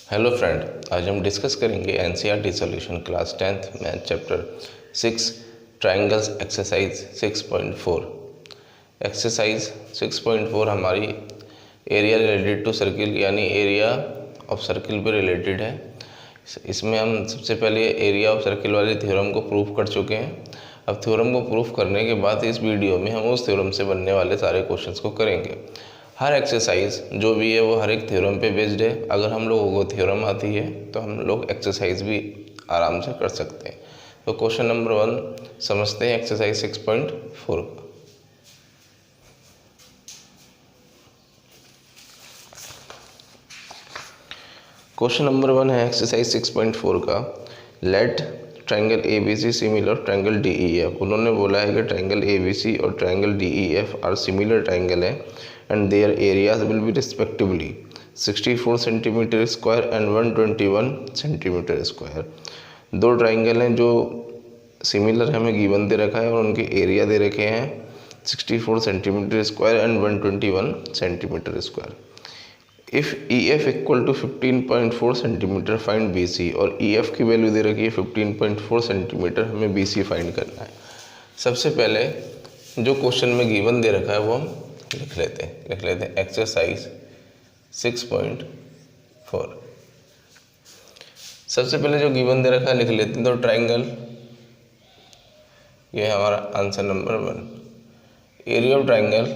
Hello friend, आज हम discuss करेंगे NCERT solution class 10th math chapter 6 triangles exercise 6.4। Exercise 6.4 हमारी एरिया रिलेटेड टू सर्किल यानी area of circle पे related है। इसमें हम सबसे पहले एरिया ऑफ सर्किल वाले थ्योरम को प्रूफ कर चुके हैं। अब थ्योरम को प्रूफ करने के बाद इस वीडियो में हम उस थ्योरम से बनने वाले सारे क्वेश्चंस को करेंगे। हर एक्सरसाइज जो भी है वो हर एक थ्योरम पे बेस्ड है। अगर हम लोगों को थ्योरम आती है तो हम लोग एक्सरसाइज भी आराम से कर सकते हैं। तो क्वेश्चन नंबर 1 समझते हैं एक्सरसाइज 6.4 का। क्वेश्चन नंबर 1 है एक्सरसाइज 6.4 का। Let triangle A B C similar triangle D E F. उन्होंने बोला है कि ट्रायंगल ए बी सी और triangle D E F are similar triangle है and their areas will be respectively 64 centimetre square and 121 centimetre square. दो triangle हैं जो similar हमें गिवन दे रखा है और उनके एरिया दे रखे हैं 64 centimetre square and 121 centimetre square. If E F equal to 15.4 centimetre find B C, और ई एफ की वैल्यू दे रखी है 15.4 सेंटीमीटर, हमें बी सी फाइंड करना है। सबसे पहले जो क्वेश्चन में गिवन दे रखा है वो हम लिख लेते हैं एक्सरसाइज 6.4। सबसे पहले जो गिवन दे रखा है लिख लेते हैं। तो ट्राइंगल, ये है हमारा answer number 1। Area of triangle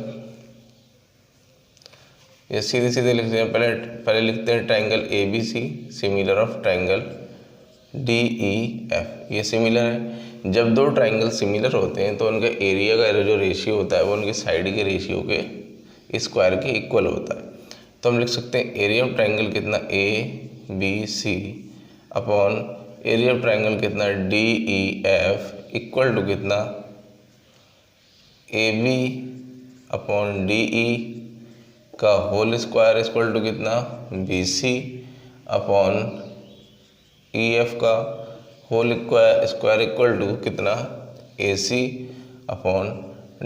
ये सीधे सीधे लिखते हैं। पहले लिखते हैं triangle A B C similar of triangle D E F. ये सिमिलर है। जब दो ट्राइंगल सिमिलर होते हैं तो उनका एरिया का जो रेशियो होता है वो उनकी साइड के रेशियो के स्क्वायर के इक्वल होता है। तो हम लिख सकते हैं एरिया ऑफ ट्राइंगल कितना A B C upon area of triangle कितना D E F equal to कितना A B upon D E का होल स्क्वायर इक्वल टू कितना B C upon E F का होल स्क्वायर इक्वल टू कितना A C upon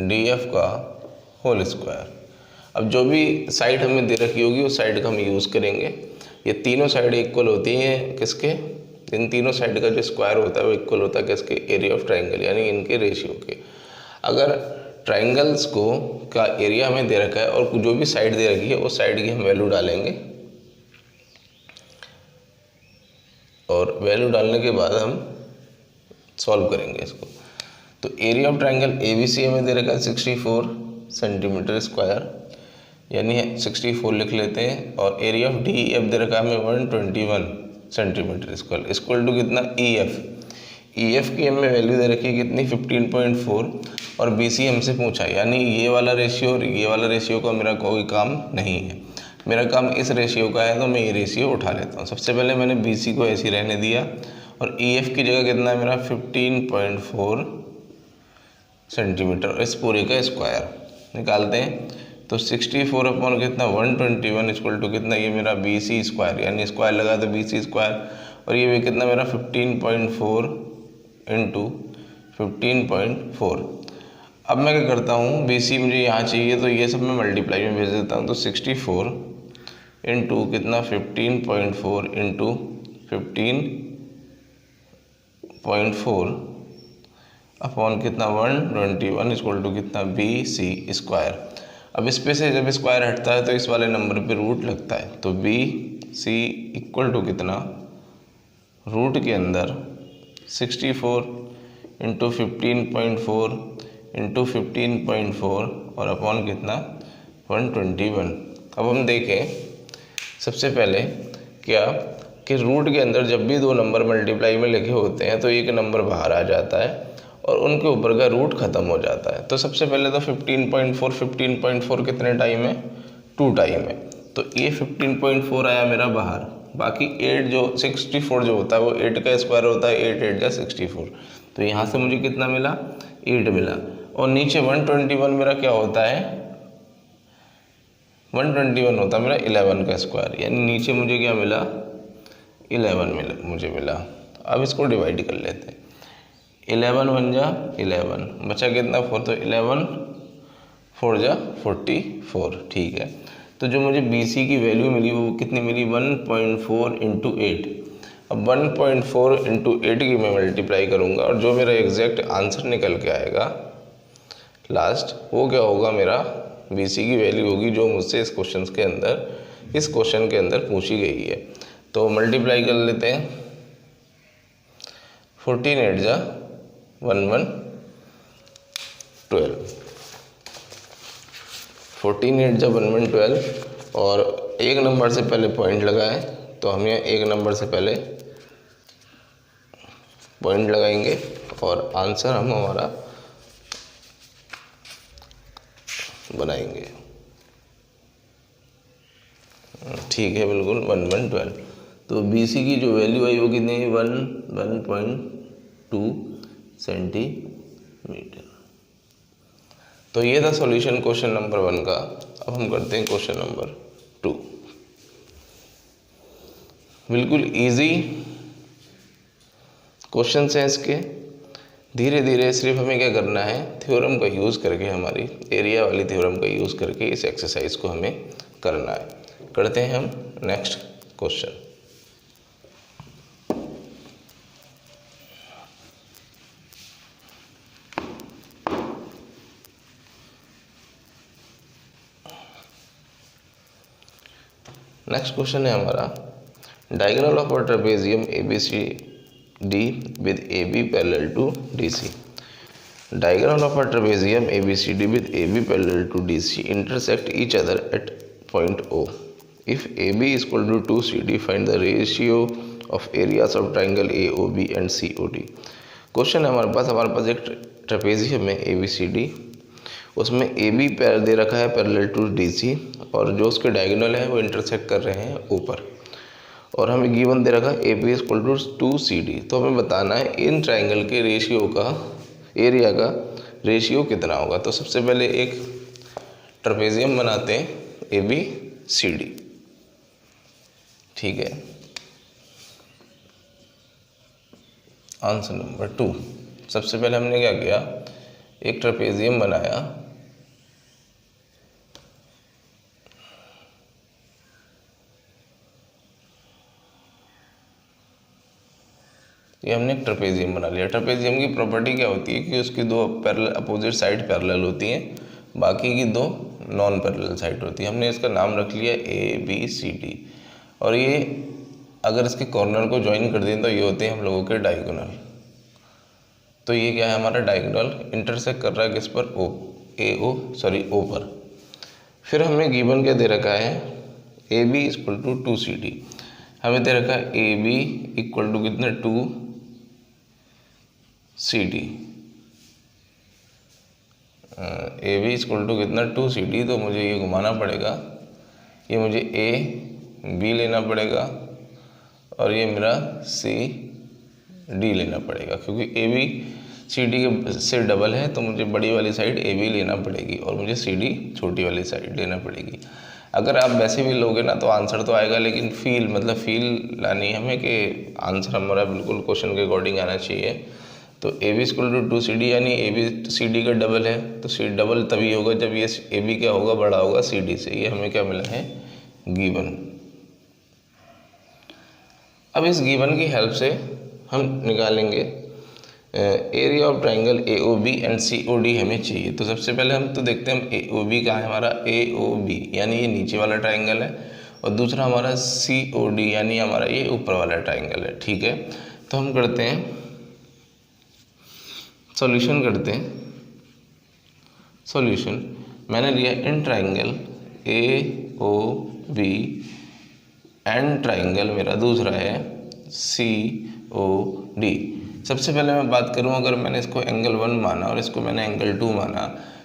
D F का whole square. अब जो भी साइड हमें दे रखी होगी उस साइड का हम यूज़ करेंगे। ये तीनों साइड इक्वल होती हैं किसके? इन तीनों साइड का जो स्क्वायर होता है वो इक्वल होता है किसके? एरिया ऑफ ट्राइंगल यानी इनके रेशियो के। अगर ट्राइंगल्स को का एरिया हमें दे रखा है और जो भी साइड दे रखी है उस साइड की हम वैल्यू डालेंगे और वैल्यू डालने के बाद हम सॉल्व करेंगे इसको। तो area of triangle A B C हमें दे रखा है 64 सेंटीमीटर स्क्वायर यानी 64 लिख लेते हैं, और area of D E F दे रखा है हमें 121 सेंटीमीटर स्क्वायर इक्वल टू कितना ई एफ की हमें वैल्यू दे रखी है कितनी 15.4 और बी सी हमसे पूछा यानी ये वाला रेशियो और ये वाला रेशियो का मेरा कोई काम नहीं है। मेरा काम इस रेशियो का है तो मैं ये रेशियो उठा लेता हूँ। सबसे पहले मैंने बी सी को ऐसे ही रहने दिया और ई एफ की जगह कितना है मेरा 15.4 सेंटीमीटर और इस पूरे का स्क्वायर निकालते हैं। तो 64 अपॉन कितना 121 इक्वल टू कितना ये मेरा बी सी स्क्वायर यानी स्क्वायर लगा तो बी सी स्क्वायर और ये भी कितना मेरा 15.4 इंटू 15.4। अब मैं क्या करता हूँ, बी सी मुझे यहाँ चाहिए तो ये सब मैं मल्टीप्लाई में भेज देता हूँ। तो 64 इंटू कितना 15.4 इंटू 15.4 अपॉन कितना 121 इक्वल टू कितना बी सी स्क्वायर। अब इस पे से जब स्क्वायर हटता है तो इस वाले नंबर पे रूट लगता है। तो बी सी इक्वल टू कितना रूट के अंदर 64 इंटू 15.4 इंटू 15.4 और अपॉन कितना 121। अब हम देखें सबसे पहले क्या कि रूट के अंदर जब भी दो नंबर मल्टीप्लाई में लिखे होते हैं तो एक नंबर बाहर आ जाता है और उनके ऊपर का रूट ख़त्म हो जाता है। तो सबसे पहले तो 15.4 कितने टाइम है 2 टाइम है। तो ये 15.4 आया मेरा बाहर। बाकी 8 जो 64 जो होता है वो 8 का स्क्वायर होता है, 8 8 का 64। तो यहाँ से मुझे कितना मिला 8 मिला। और नीचे 121 मेरा क्या होता है 121 होता है मेरा 11 का स्क्वायर यानी नीचे मुझे क्या मिला 11 मुझे मिला। अब इसको डिवाइड कर लेते हैं। 11 1 जा 11 बचा कितना 4, तो 11 4 जा 44। ठीक है। तो जो मुझे BC की वैल्यू मिली वो कितनी मिली, 1.4 इंटू 8। अब 1.4 इंटू 8 की मैं मल्टीप्लाई करूँगा और जो मेरा एग्जैक्ट आंसर निकल के आएगा लास्ट, वो क्या होगा, मेरा BC की वैल्यू होगी जो मुझसे इस क्वेश्चन के अंदर पूछी गई है। तो मल्टीप्लाई कर लेते हैं, 14 8 जा 11 12, 14 8 जा 11 12 और एक नंबर से पहले पॉइंट लगाएं, तो हम यहाँ एक नंबर से पहले पॉइंट लगाएंगे और आंसर हम हमारा बनाएंगे। ठीक है, बिल्कुल 11 12। तो BC की जो वैल्यू आई वो कितनी है, 1.2 सेंटीमीटर। तो ये था सॉल्यूशन क्वेश्चन नंबर 1 का। अब हम करते हैं क्वेश्चन नंबर 2। बिल्कुल इजी क्वेश्चन हैं इसके। धीरे धीरे सिर्फ हमें क्या करना है, थ्योरम का यूज़ करके, हमारी एरिया वाली थ्योरम का यूज़ करके इस एक्सरसाइज को हमें करना है। करते हैं हम नेक्स्ट क्वेश्चन। नेक्स्ट क्वेश्चन है हमारा, diagonal of a trapezium ABCD with AB parallel to DC. Diagonal of a trapezium ABCD with AB parallel to DC intersect each other at point O. If AB is equal to 2CD, find the ratio of areas of triangle AOB and COD. Question है हमारे पास एक trapezium है ABCD, उसमें AB पैर दे रखा है parallel to DC और जो उसके डायगोनल है वो इंटरसेक्ट कर रहे हैं ऊपर, और हमें गिवन दे रखा है AB is equal to 2CD। तो हमें बताना है इन ट्राइंगल के रेशियो का, एरिया का रेशियो कितना होगा। तो सबसे पहले एक ट्रेपेजियम बनाते हैं ABCD, ठीक है। आंसर नंबर 2, सबसे पहले हमने क्या किया, एक ट्रेपेजियम बनाया, ये हमने एक ट्रेपेजियम बना लिया। ट्रेपेजियम की प्रॉपर्टी क्या होती है कि उसकी दो पैरेलल अपोजिट साइड पैरेलल होती हैं, बाकी की दो नॉन पैरेलल साइड होती है। हमने इसका नाम रख लिया ABCD, और ये अगर इसके कॉर्नर को ज्वाइन कर दें तो ये होते हैं हम लोगों के डायगोनल। तो ये क्या है, हमारा डायगोनल इंटरसेक्ट कर रहा है किस पर, O पर। फिर हमें गिवन क्या दे रखा है, AB इक्वल टू 2CD। हमें दे रखा है AB इक्वल टू कितना, 2CD। AB इक्वल टू कितना, 2CD। तो मुझे ये घुमाना पड़ेगा, ये मुझे AB लेना पड़ेगा और ये मेरा CD लेना पड़ेगा, क्योंकि ABCD के से डबल है तो मुझे बड़ी वाली साइड AB लेना पड़ेगी और मुझे CD छोटी वाली साइड लेना पड़ेगी। अगर आप वैसे भी लोगे ना तो आंसर तो आएगा, लेकिन फील लानी है हमें कि आंसर हमारा बिल्कुल क्वेश्चन के अकॉर्डिंग आना चाहिए। तो AB इक्वल टू 2CD यानी ABCD का डबल है, तो C डबल तभी होगा जब ये AB क्या होगा, बड़ा होगा CD से। ये हमें क्या मिला है, गिवन। अब इस गिवन की हेल्प से हम निकालेंगे area of triangle AOB and COD हमें चाहिए। तो सबसे पहले हम तो देखते हैं हम AOB कहाँ है, हमारा AOB यानी ये नीचे वाला ट्राइंगल है, और दूसरा हमारा COD यानी हमारा ये ऊपर वाला ट्राइंगल है, ठीक है। तो हम करते हैं सॉल्यूशन करते हैं। सॉल्यूशन मैंने लिया in triangle AOB and triangle मेरा दूसरा है COD। सबसे पहले मैं बात करूं, अगर मैंने इसको एंगल 1 माना और इसको मैंने एंगल 2 माना,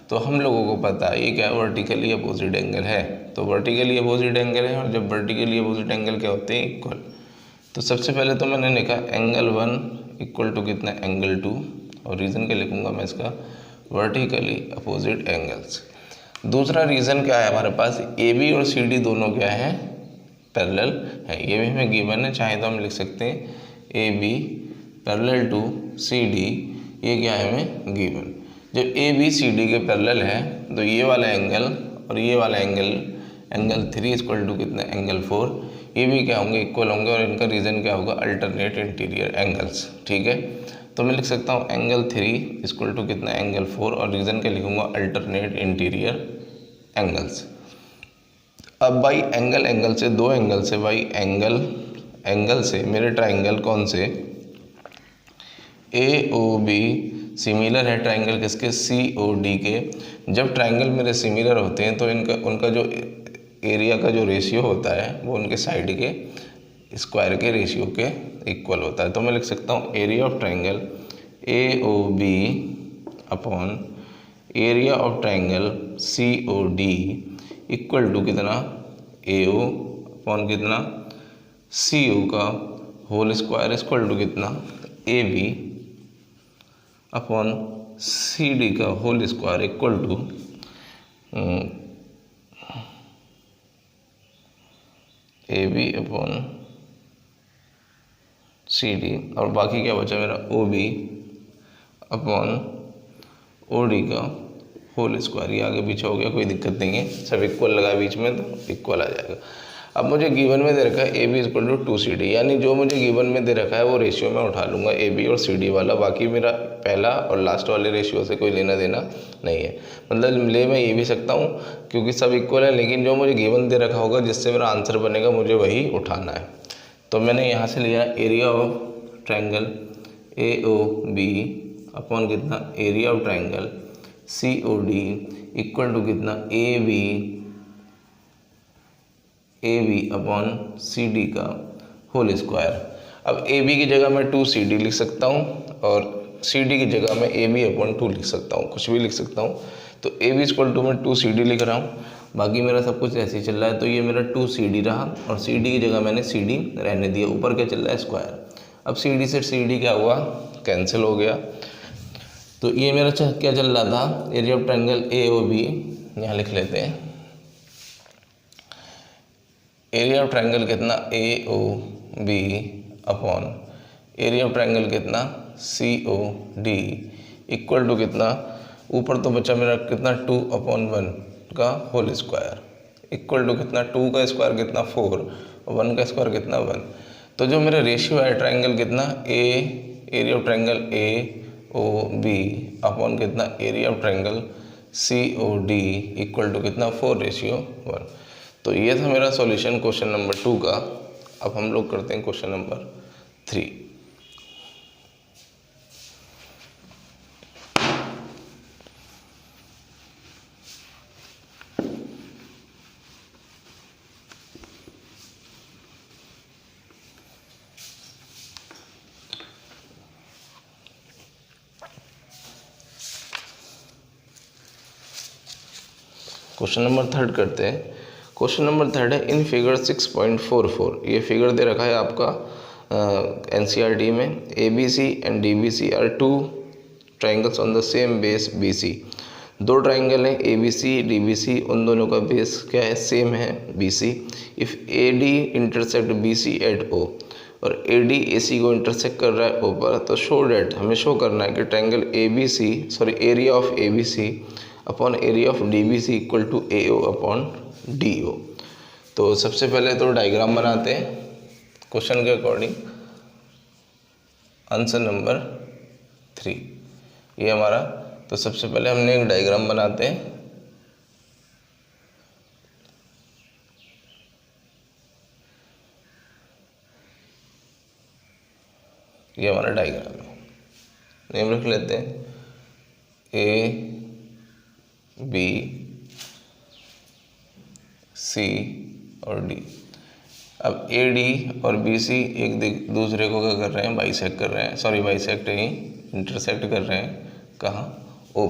तो हम लोगों को पता है ये क्या है, वर्टिकली अपोजिट एंगल है। तो वर्टिकली अपोजिट एंगल है, और जब वर्टिकली अपोजिट एंगल क्या होते हैं, इक्वल। तो सबसे पहले तो मैंने लिखा एंगल 1 इक्वल टू कितना, एंगल 2, और रीज़न क्या लिखूंगा मैं इसका, वर्टिकली अपोजिट एंगल्स। दूसरा रीज़न क्या है हमारे पास, AB और CD दोनों क्या है, पैरेलल है। ये भी हमें गिवन है, चाहे तो हम लिख सकते हैं AB पैरेलल टू CD, ये क्या है हमें गिवन। जब ABCD के पैरेलल है तो ये वाला एंगल और ये वाला एंगल एंगल 3 इक्वल टू कितना एंगल 4, ये भी क्या होंगे इक्वल होंगे और इनका रीज़न क्या होगा अल्टरनेट इंटीरियर एंगल्स। ठीक है, तो मैं लिख सकता हूँ एंगल 3 इक्वल टू कितना एंगल 4 और रीज़न क्या लिखूँगा अल्टरनेट इंटीरियर एंगल्स। अब भाई एंगल से, दो एंगल से भाई एंगल से मेरे ट्राइंगल कौन से ए ओ बी सिमिलर है ट्राइंगल किसके सी ओ डी के। जब ट्राइंगल मेरे सिमिलर होते हैं तो उनका जो एरिया का जो रेशियो होता है वो उनके साइड के स्क्वायर के रेशियो के इक्वल होता है। तो मैं लिख सकता हूँ area of triangle A O B upon area of triangle C O D equal to कितना ए ओ अपॉन कितना सी ओ का होल स्क्वायर इक्वल टू कितना A B upon C D का whole square equal to A B upon C D, और बाकी क्या बचा मेरा O B upon O D का होल स्क्वायर। ये आगे पीछे हो गया, कोई दिक्कत नहीं है, सब इक्वल लगा बीच में तो इक्वल आ जाएगा। अब मुझे गिवन में दे रखा है ए बी इक्वल टू 2CD, यानी जो मुझे गिवन में दे रखा है वो रेशियो मैं उठा लूँगा ए बी और सी डी वाला, बाकी मेरा पहला और लास्ट वाले रेशियो से कोई लेना देना नहीं है। मतलब ले मैं ये भी सकता हूँ क्योंकि सब इक्वल है, लेकिन जो मुझे गिवन दे रखा होगा जिससे मेरा आंसर बनेगा मुझे वही उठाना है। तो मैंने यहाँ से लिया area of triangle A O B upon कितना area of triangle C O D equal to कितना A B upon C D का होल स्क्वायर। अब ए बी की जगह मैं 2CD लिख सकता हूँ और सी डी की जगह मैं ए बी अपॉन 2 लिख सकता हूँ, कुछ भी लिख सकता हूँ। तो ए बी इक्वल टू मैं 2CD लिख रहा हूँ, बाकी मेरा सब कुछ ऐसे ही चल रहा है। तो ये मेरा 2CD रहा और सी डी की जगह मैंने सी डी रहने दिया, ऊपर क्या चल रहा है स्क्वायर। अब सी डी से सी डी क्या हुआ कैंसिल हो गया। तो ये मेरा क्या चल रहा था area of triangle A O B, यहाँ लिख लेते हैं एरिया ऑफ ट्राइंगल कितना A O B upon area of triangle कितना C O D equal to कितना, ऊपर तो बचा मेरा कितना 2/1 का होल स्क्वायर इक्वल टू कितना 2 का स्क्वायर कितना 4 और 1 का स्क्वायर कितना 1। तो जो मेरा रेशियो है ट्राइंगल कितना area of triangle A O B upon कितना area of triangle C O D equal to कितना 4:1। तो ये था मेरा सॉल्यूशन क्वेश्चन नंबर 2 का। अब हम लोग करते हैं क्वेश्चन नंबर 3। क्वेश्चन नंबर 3 करते हैं। क्वेश्चन नंबर 3 है इन फिगर 6.44, ये फिगर दे रखा है आपका NCERT में। ABC and DBC are 2 triangles on the same base BC। दो ट्राइंगल हैं ABC DBC, उन दोनों का बेस क्या है सेम है BC। If AD intersect BC at O और AD AC को इंटरसेक्ट कर रहा है O पर, तो शो डेट हमें शो करना है कि triangle area of ABC upon area of DBC equal to AO upon DO। तो सबसे पहले तो डायग्राम बनाते हैं क्वेश्चन के अकॉर्डिंग। आंसर नंबर 3 ये हमारा। तो सबसे पहले हमने एक डायग्राम बनाते हैं। ये हमारा डायग्राम है, नेम लिख लेते हैं A B C और D। अब AD और BC एक दूसरे को क्या कर रहे हैं बाइसेक्ट कर रहे हैं, सॉरी बाइसेक्ट नहीं इंटरसेक्ट कर रहे हैं, कहाँ O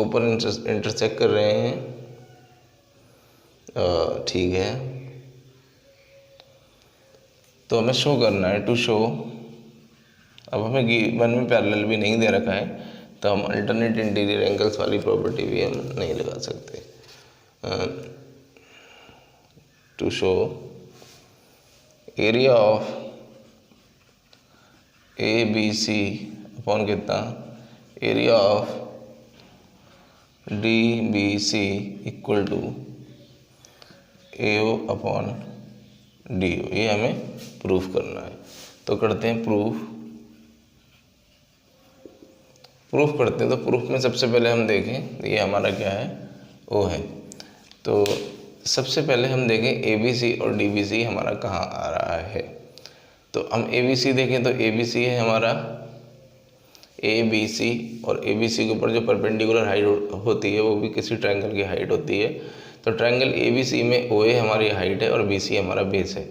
पर इंटरसेक्ट कर रहे हैं। ठीक है, तो हमें शो करना है टू शो। अब हमें गिवन में पैरेलल भी नहीं दे रखा है तो हम अल्टरनेट इंटीरियर एंगल्स वाली प्रॉपर्टी भी हम नहीं लगा सकते। To show area of ABC upon कितना area of DBC equal to AO upon DO, ये हमें प्रूफ करना है। तो करते हैं प्रूफ करते हैं। तो प्रूफ में सबसे पहले हम देखें ये हमारा क्या है, O है। तो सबसे पहले हम देखें ABC और DBC हमारा कहाँ आ रहा है। तो हम ABC देखें तो ABC है हमारा ABC, और ABC के ऊपर जो परपेंडिकुलर हाइट होती है वो भी किसी ट्रायंगल की हाइट होती है। तो ट्रायंगल ABC में OA हमारी हाइट है और BC हमारा बेस है।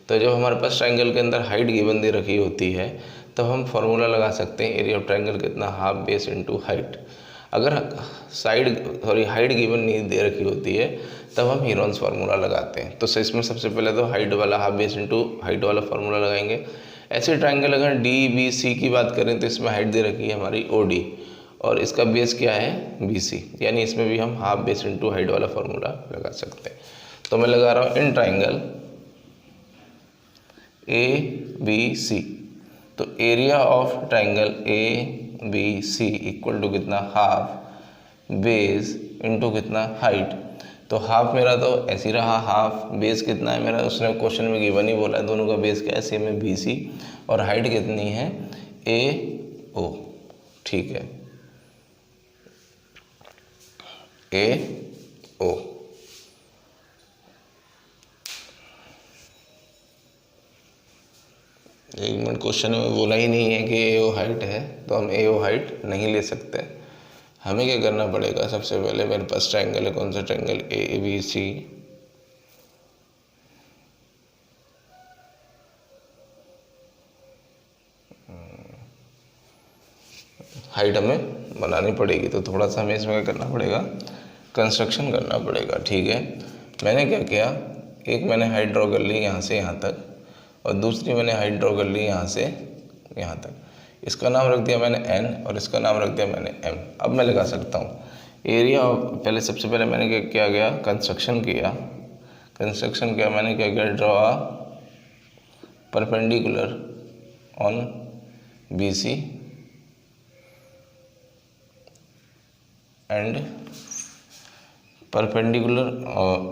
तो जब हमारे पास ट्रायंगल के अंदर हाइट गिवन दे रखी होती है तब हम फॉर्मूला लगा सकते हैं एरिया ऑफ ट्रायंगल कितना, हाफ बेस इनटू हाइट। अगर हाइट गिवन नहीं दे रखी होती है तब हम हीरोन्स फार्मूला लगाते हैं। तो इसमें सबसे पहले तो हाइट वाला हाफ बेस इनटू हाइट वाला फार्मूला लगाएंगे। ऐसे ट्रायंगल अगर DBC की बात करें तो इसमें हाइट दे रखी है हमारी OD और इसका बेस क्या है BC, यानी इसमें भी हम हाफ बेस इनटू हाइट वाला फार्मूला लगा सकते हैं। तो मैं लगा रहा हूँ इन ट्रायंगल ABC, तो area of triangle ABC equal to कितना, हाफ बेस इनटू कितना, हाइट। तो हाफ मेरा तो ऐसे ही रहा, हाफ बेस कितना है मेरा, उसने क्वेश्चन में गिवन ही बोला है, दोनों का बेस क्या है, सेम है BC, और हाइट कितनी है AO, ठीक है AO। एक मिनट, क्वेश्चन में बोला ही नहीं है कि AO हाइट है, तो हम AO हाइट नहीं ले सकते। हमें क्या करना पड़ेगा, सबसे पहले मेरे पास ट्रायंगल है, कौन सा ट्रायंगल, ABC, हाइट हमें बनानी पड़ेगी। तो थोड़ा सा हमें इसमें क्या करना पड़ेगा, कंस्ट्रक्शन करना पड़ेगा, ठीक है। मैंने क्या किया, एक मैंने हाइट ड्रॉ कर ली यहाँ से यहाँ तक, और दूसरी मैंने हाइट ड्रॉ कर ली यहाँ से यहाँ तक। इसका नाम रख दिया मैंने N और इसका नाम रख दिया मैंने M। अब मैं लगा सकता हूँ एरिया। पहले सबसे पहले मैंने क्या किया गया, कंस्ट्रक्शन किया मैंने क्या किया, draw perpendicular on BC and perpendicular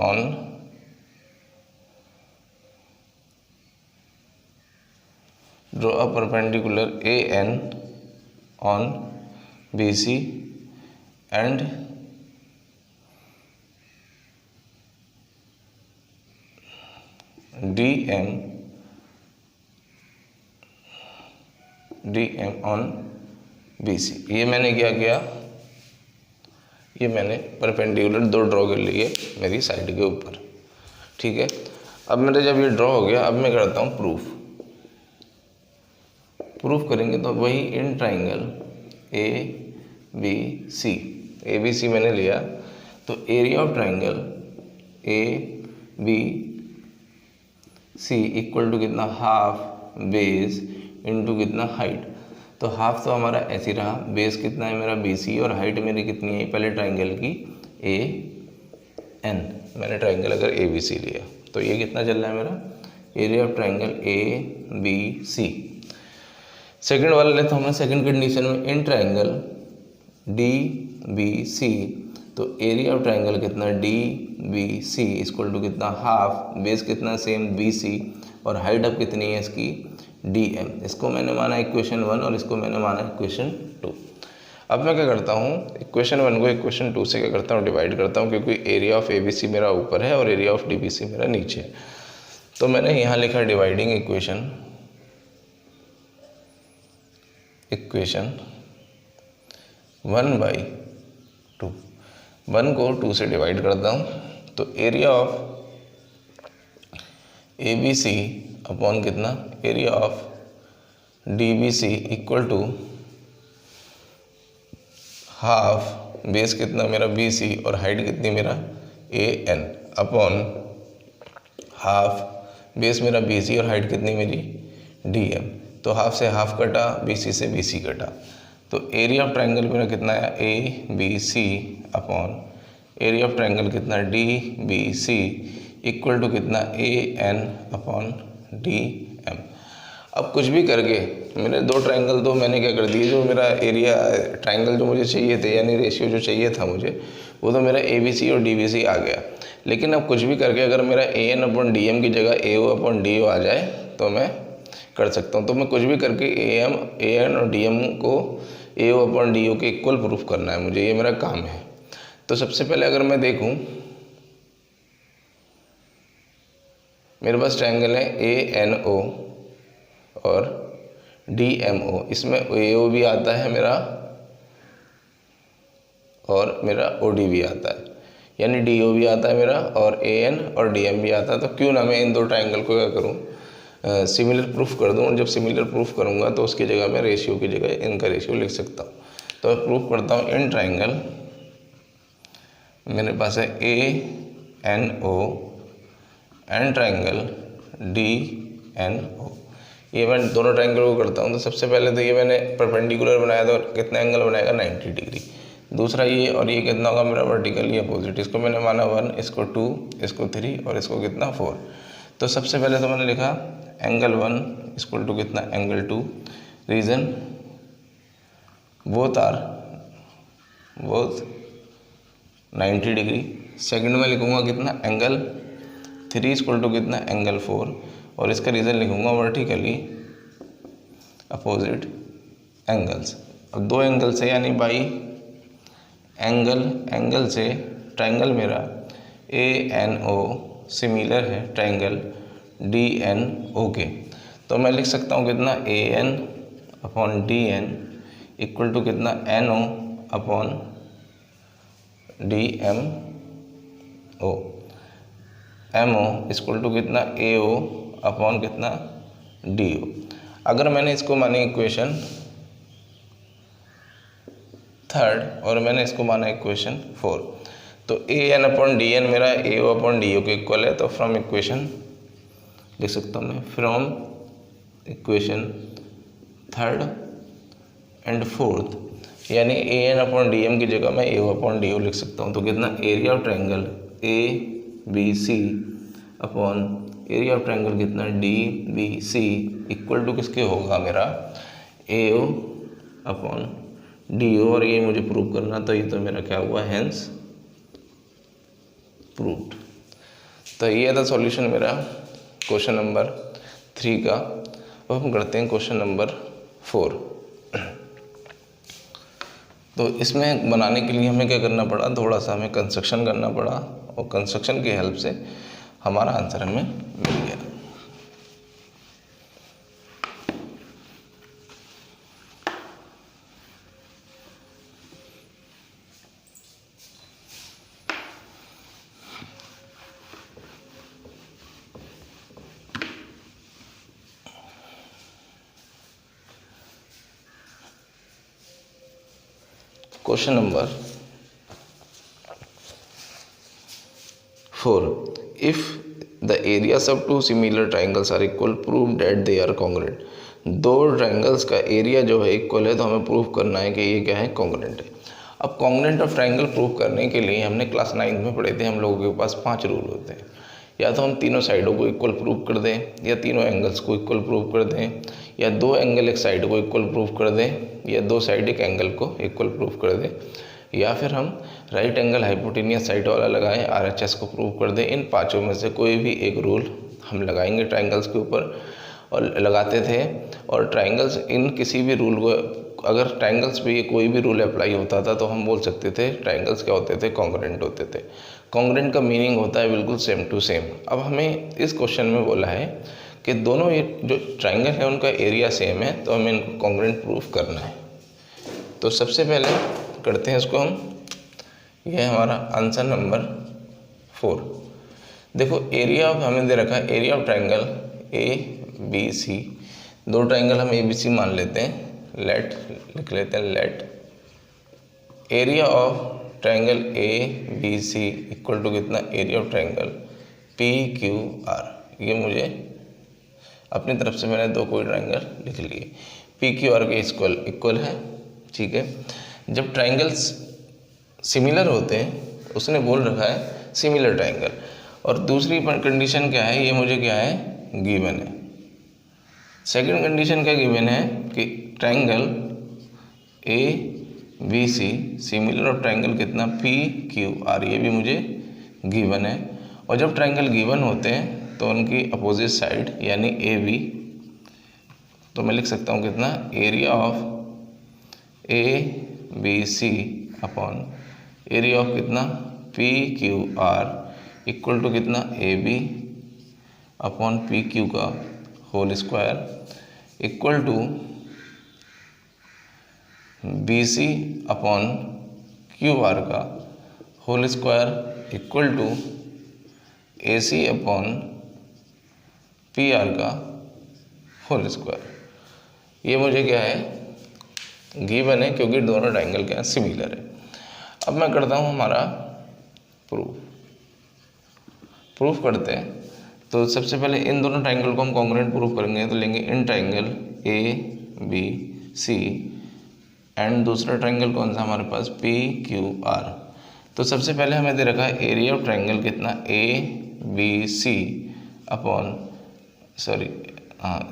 on draw a perpendicular AN on BC and DM on BC। ये मैंने क्या किया, ये मैंने परपेंडिकुलर दो ड्रॉ कर लिए मेरी साइड के ऊपर, ठीक है। अब मेरा जब ये ड्रॉ हो गया, अब मैं करता हूँ प्रूफ करेंगे। तो वही इन ट्राइंगल ABC मैंने लिया, तो area of triangle ABC equal to कितना, हाफ बेस इनटू कितना, हाइट। तो हाफ तो हमारा ऐसे ही रहा, बेस कितना है मेरा BC और हाइट मेरी कितनी है पहले ट्राइंगल की AN। मैंने ट्राइंगल अगर ABC लिया तो ये कितना चल रहा है मेरा, area of triangle ABC। Second वाला लेते हमने सेकंड कंडीशन में इन ट्राइंगल DBC, तो एरिया ऑफ ट्राइंगल कितना, DBC इक्वल टू कितना, हाफ बेस कितना सेम BC और हाइट अब कितनी है इसकी DM। इसको मैंने माना इक्वेशन 1 और इसको मैंने माना इक्वेशन 2। अब मैं क्या करता हूँ, इक्वेशन 1 को इक्वेशन 2 से क्या करता हूँ, डिवाइड करता हूँ, क्योंकि एरिया ऑफ ABC मेरा ऊपर है और एरिया ऑफ DBC मेरा नीचे है। तो मैंने यहाँ लिखा डिवाइडिंग इक्वेशन 1/2, 1 को 2 से डिवाइड करता हूँ। तो एरिया ऑफ ABC अपॉन कितना, area of DBC equal to half base कितना मेरा BC और हाइट कितनी मेरा AN अपॉन हाफ बेस मेरा BC और हाइट कितनी मेरी DM। तो हाफ से हाफ कटा, BC से BC कटा, तो एरिया ऑफ ट्राइंगल मेरा कितना है ABC upon area of triangle कितना DBC इक्वल टू कितना AN अपॉन DM। अब कुछ भी करके मेरे दो ट्रायंगल तो मैंने क्या कर दिए, जो मेरा एरिया ट्रायंगल जो मुझे चाहिए थे यानी रेशियो जो चाहिए था मुझे, वो तो मेरा ABC और DBC आ गया। लेकिन अब कुछ भी करके अगर मेरा AN/DM की जगह AO/DO आ जाए तो मैं कर सकता हूँ। तो मैं कुछ भी करके AN और DM को AO/DO के इक्वल प्रूफ करना है मुझे, ये मेरा काम है। तो सबसे पहले अगर मैं देखूँ, मेरे पास ट्रायंगल है ANO और DMO, इसमें AO भी आता है मेरा और मेरा OD भी आता है, यानी DO भी आता है मेरा और AN और DM भी आता है। तो क्यों ना मैं इन दो ट्रायंगल को क्या करूं, सिमिलर प्रूफ कर दूं। और जब सिमिलर प्रूफ करूंगा तो उसकी जगह मैं रेशियो की जगह इनका रेशियो लिख सकता हूं। तो मैं प्रूफ करता हूं, इन ट्रायंगल मेरे पास है ANO एंड ट्रायंगल DNO। ये मैं दोनों ट्रायंगल को करता हूँ। तो सबसे पहले तो ये मैंने परपेंडिकुलर बनाया तो कितना एंगल बनाएगा, 90 डिग्री। दूसरा ये, और ये कितना होगा मेरा वर्टिकली अपोजिट। इसको मैंने माना 1, इसको 2, इसको 3 और इसको कितना 4। तो सबसे पहले तो मैंने लिखा एंगल 1 इक्वल टू कितना angle 2, reason both 90 degree. Second में लिखूंगा कितना एंगल 3 इक्वल टू कितना एंगल 4 और इसका रीज़न लिखूंगा वर्टिकली अपोजिट एंगल्स। अब दो एंगल से यानी बाई एंगल से ट्रायंगल मेरा ANO सिमिलर है ट्रायंगल DNO के। तो मैं लिख सकता हूँ कितना AN/DN इक्वल टू कितना NO/DMO। MO इक्वल टू कितना AO/ कितना DO। अगर मैंने इसको माने इक्वेशन 3 और मैंने इसको माना इक्वेशन 4, तो AN/DN मेरा AO/DO के इक्वल है। तो फ्रॉम इक्वेशन लिख सकता हूँ मैं, फ्रॉम इक्वेशन 3 एंड 4, यानी AN/DM की जगह मैं AO/DO लिख सकता हूँ। तो कितना area of triangle ABC upon area of triangle कितना DBC इक्वल टू किसके होगा मेरा AO/DO। और ये मुझे प्रूव करना, तो ये तो मेरा क्या हुआ, हेंस प्रूव्ड। तो ये था सॉल्यूशन मेरा क्वेश्चन नंबर 3 का। अब हम करते हैं क्वेश्चन नंबर 4। तो इसमें बनाने के लिए हमें क्या करना पड़ा, थोड़ा सा हमें कंस्ट्रक्शन करना पड़ा और कंस्ट्रक्शन की हेल्प से हमारा आंसर हमें मिल गया। Question number 4, if the areas of two similar triangles are equal prove that they are congruent. दो ट्राइंगल्स का एरिया जो है इक्वल है तो हमें प्रूव करना है कि ये क्या है, कॉन्ग्रुएंट है। अब कॉन्ग्रुएंट ऑफ ट्राइंगल प्रूव करने के लिए हमने क्लास 9 में पढ़े थे, हम लोगों के पास 5 रूल होते हैं। या तो हम तीनों साइडों को इक्वल प्रूव कर दें, या तीनों एंगल्स को इक्वल प्रूव कर दें, या दो एंगल एक साइड को इक्वल प्रूव कर दें, या दो साइड एक एंगल को इक्वल प्रूव कर दें, या फिर हम राइट एंगल हाइपोटेनियस साइड वाला लगाएं, RHS को प्रूव कर दें। इन पांचों में से कोई भी एक रूल हम लगाएंगे ट्राइंगल्स के ऊपर और लगाते थे। और ट्राइंगल्स इन किसी भी रूल को, अगर ट्राइंगल्स पे ये कोई भी रूल अप्लाई होता था तो हम बोल सकते थे ट्राइंगल्स क्या होते थे, कॉन्ग्रुएंट होते थे। कॉन्ग्रुएंट का मीनिंग होता है बिल्कुल सेम टू सेम। अब हमें इस क्वेश्चन में बोला है कि दोनों ये जो ट्राइंगल है उनका एरिया सेम है, तो हमें इनको कॉन्ग्रुएंट प्रूफ करना है। तो सबसे पहले करते हैं इसको हम, यह है हमारा आंसर नंबर 4। देखो एरिया ऑफ हमें दे रखा है, एरिया ऑफ ट्राइंगल ABC, दो ट्राइंगल हम ABC मान लेते हैं, लेट लिख लेते हैं, let area of triangle ABC equal to कितना, एरिया ऑफ ट्राइंगल PQR। ये मुझे अपनी तरफ से मैंने दो कोई ट्राइंगल लिख लिए, PQR के इक्वल है, ठीक है। जब ट्राइंगल्स सिमिलर होते हैं, उसने बोल रखा है सिमिलर ट्राइंगल, और दूसरी कंडीशन क्या है, ये मुझे क्या है, गिवन है, सेकंड कंडीशन क्या गिवन है कि triangle A B C similar of triangle कितना पी क्यू आर, ये भी मुझे गिवन है। और जब ट्रायंगल गिवन होते हैं तो उनकी अपोजिट साइड यानी ए बी, तो मैं लिख सकता हूँ कितना, area of A B C upon area of कितना P Q R equal to कितना A B upon P Q का whole square equal to B C upon Q R का whole square equal to A C upon P R का whole square. ये मुझे क्या है, given है, क्योंकि दोनों ट्रायंगल क्या है, सिमिलर है। अब मैं करता हूँ हमारा प्रूफ करते हैं। तो सबसे पहले इन दोनों ट्रायंगल को हम कॉन्ग्रुएंट प्रूफ करेंगे, तो लेंगे इन triangle A B C and दूसरा ट्रायंगल कौन सा हमारे पास, पी क्यू आर। तो सबसे पहले हमें दे रखा है एरिया ऑफ ट्रायंगल कितना, ए बी सी अपॉन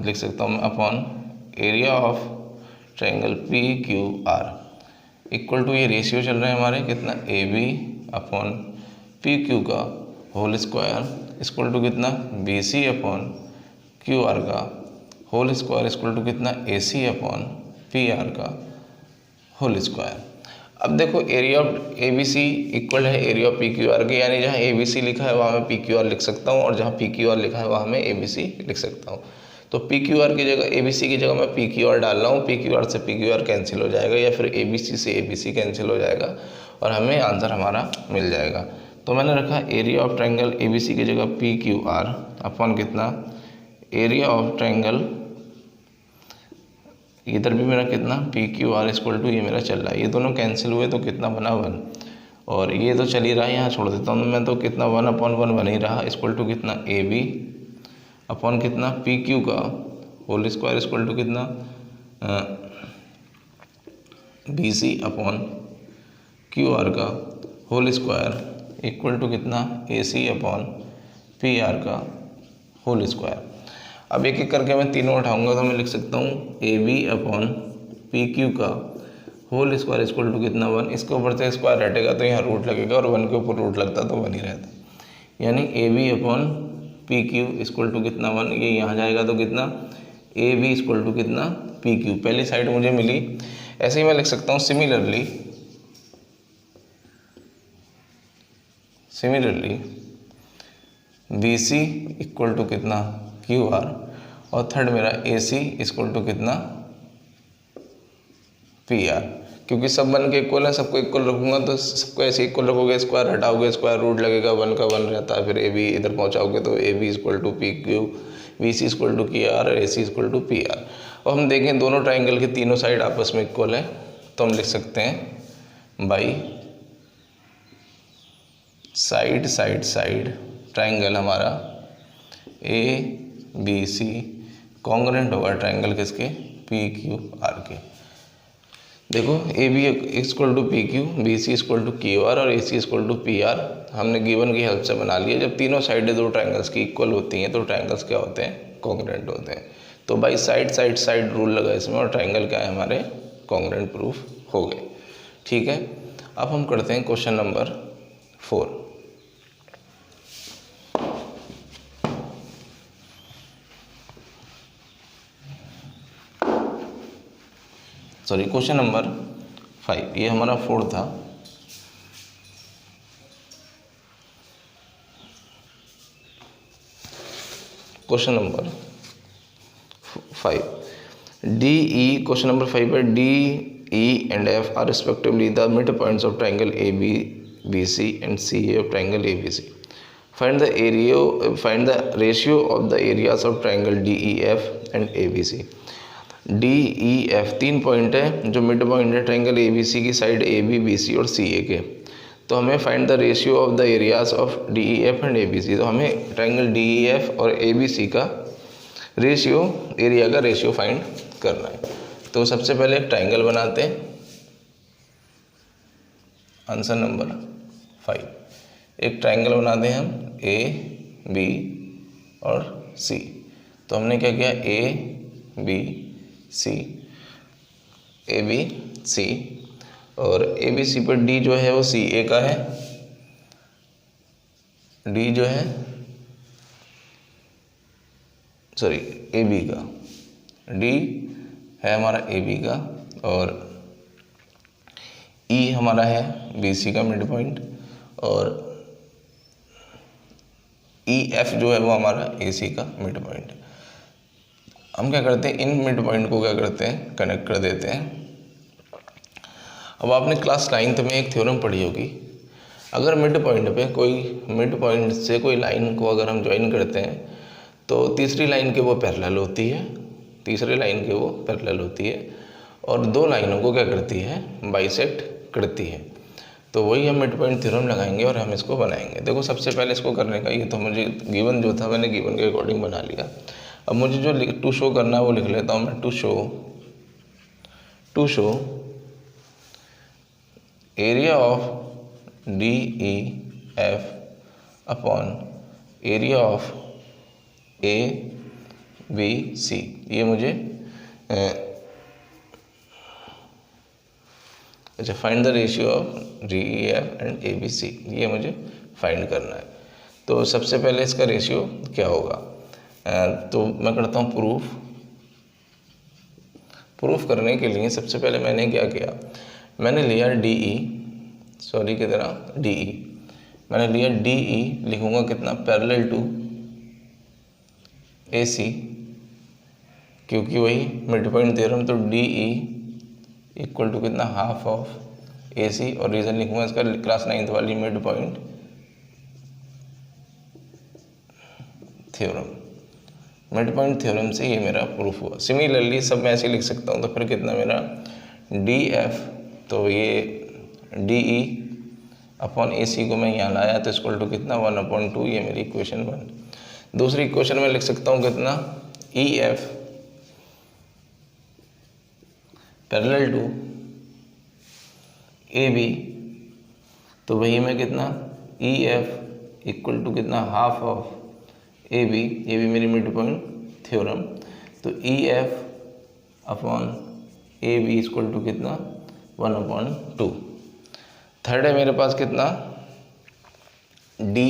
लिख सकता हूँ मैं upon area of triangle P Q R equal to, ये रेशियो चल रहा है हमारे कितना, A B upon P Q का होल स्क्वायर इक्वल टू कितना, B C upon Q R का होल स्क्वायर इक्वल टू कितना, A C upon P R का होल स्क्वायर। अब देखो area of A B C equal है area of P Q R के, यानी जहाँ ए बी सी लिखा है वहाँ मैं पी क्यू आर लिख सकता हूँ, और जहाँ पी क्यू आर लिखा है वहाँ मैं ए बी सी लिख सकता हूँ। तो पी क्यू आर की जगह ए बी सी की जगह मैं पी क्यू आर डाल रहा हूँ, पी क्यू आर से पी क्यू आर कैंसिल हो जाएगा, या फिर ए बी सी से ए बी सी कैंसिल हो जाएगा और हमें आंसर हमारा मिल जाएगा। तो मैंने रखा area of triangle A B C की जगह पी क्यू आर अपॉन कितना, एरिया ऑफ ट्रायंगल, इधर भी मेरा कितना, P Q R equal to, ये मेरा चल रहा है, ये दोनों कैंसिल हुए तो कितना बना 1, और ये तो चल ही रहा है, यहाँ छोड़ देता हूँ मैं, तो कितना 1/1 बन ही रहा इक्वल टू कितना, ए बी अपॉन कितना, पी क्यू का होल स्क्वायर इक्वल टू कितना, B C upon Q R का होल स्क्वायर इक्वल टू कितना, A C upon P R का होल स्क्वायर। अब एक एक करके मैं तीनों उठाऊंगा तो मैं लिख सकता हूँ A B upon P Q का होल स्क्वायर इक्वल टू कितना, 1, इसके ऊपर से स्क्वायर हटेगा तो यहाँ रूट लगेगा, और 1 के ऊपर रूट लगता तो 1 ही रहता, यानी A B upon P Q equal to कितना, 1, ये यहाँ जाएगा तो कितना, ए बी इक्वल टू कितना, पी क्यू। पहली साइड मुझे मिली, ऐसे ही मैं लिख सकता हूँ similarly B C equal to कितना, क्यू आर, और थर्ड मेरा ए सी इक्वल टू कितना, पी आर। क्योंकि सब बन के इक्वल है, सबको इक्वल रखूंगा तो सबको ऐसे इक्वल रखोगे, स्क्वायर हटाओगे स्क्वायर रूट लगेगा, 1 का 1 रहता है, फिर ए बी इधर पहुंचाओगे तो A B equal to P Q, B C equal to Q R, A C equal to P R. और हम देखें दोनों ट्राइंगल के तीनों साइड आपस में इक्वल है, तो हम लिख सकते हैं by side side side triangle हमारा ए बी सी कॉन्ग्रुएंट होगा ट्राइंगल किसके, पी क्यू आर के। देखो A B equal to P Q, B C equal to Q R और A C equal to P R हमने given की help से बना लिया। जब तीनों साइडें दो ट्राइंगल्स की इक्वल होती हैं तो ट्राइंगल्स क्या होते हैं, कॉन्ग्रुएंट होते हैं। तो by side side side rule लगा इसमें, और ट्राइंगल क्या है हमारे, कॉन्ग्रुएंट प्रूफ हो गए। ठीक है, अब हम करते हैं question number 4। Sorry, question number 5, ये हमारा 4 था। Question number 5 D E, question number 5 है D E and F are respectively the mid points of triangle A B B C and C A of triangle A B C. Find the ratio of the areas of triangle D E F and A B C. D E F 3 point है जो mid point है triangle A B C की side A B B C और C A के। तो हमें find the ratio of the areas of D E F and A B C. तो हमें ट्राइंगल डी ई एफ और A B C का ratio, area का रेशियो फाइंड करना है। तो सबसे पहले एक ट्राइंगल बनाते हैं, आंसर नंबर 5। एक ट्राइंगल बनाते हैं हम ए बी और सी। तो हमने क्या किया, A B C, A B C, और ए बी सी पर डी जो है वो सी ए का है, डी जो है सॉरी ए बी का, डी है हमारा ए बी का, और ई हमारा है बी सी का मिड पॉइंट, और ई एफ जो है वो हमारा ए सी का मिड पॉइंट। हम क्या करते हैं, इन मिड पॉइंट को क्या करते हैं, कनेक्ट कर देते हैं। अब आपने क्लास 9th में एक थ्योरम पढ़ी होगी, अगर मिड पॉइंट पे कोई मिड पॉइंट से कोई लाइन को अगर हम ज्वाइन करते हैं तो तीसरी लाइन के वो पैरेलल होती है, तीसरी लाइन के वो पैरेलल होती है, और दो लाइनों को क्या करती है, बाइसेक्ट करती है। तो वही हम मिड पॉइंट थ्योरम लगाएंगे और हम इसको बनाएंगे। देखो सबसे पहले इसको करने का, ये तो मुझे गिवन जो था मैंने गिवन के अकॉर्डिंग बना लिया। अब मुझे जो टू शो करना है वो लिख लेता हूँ मैं, to show area of D E F upon area of A B C, ये मुझे अच्छा find the ratio of D E F and A B C, ये मुझे फाइंड करना है। तो सबसे पहले इसका रेशियो क्या होगा, तो मैं करता हूँ प्रूफ करने के लिए सबसे पहले मैंने क्या किया, मैंने लिया डी ई, सॉरी कितना डी ई, मैंने लिया डी ई, लिखूँगा कितना, पैरेलल टू ए सी, क्योंकि वही मिड पॉइंट थ्योरम, तो डी ई इक्वल टू कितना, हाफ ऑफ ए सी, और रीज़न लिखूँगा इसका क्लास 9th वाली mid point theorem, mid point theorem से ये मेरा प्रूफ हुआ। सिमिलरली सब मैं ऐसे लिख सकता हूँ, तो फिर कितना मेरा डी एफ, तो ये डी ई अपॉन ए सी को मैं यहाँ लाया तो इक्वल टू कितना, 1/2, ये मेरी इक्वेशन 1। दूसरी इक्वेशन में लिख सकता हूँ कितना, E F parallel to A B, तो वही में कितना, ई एफ इक्वल टू कितना, हाफ ऑफ ए बी, ये भी मेरी मिड पॉइंट थ्योरम, तो E F upon A B equal to कितना, 1/2। थर्ड है मेरे पास कितना, डी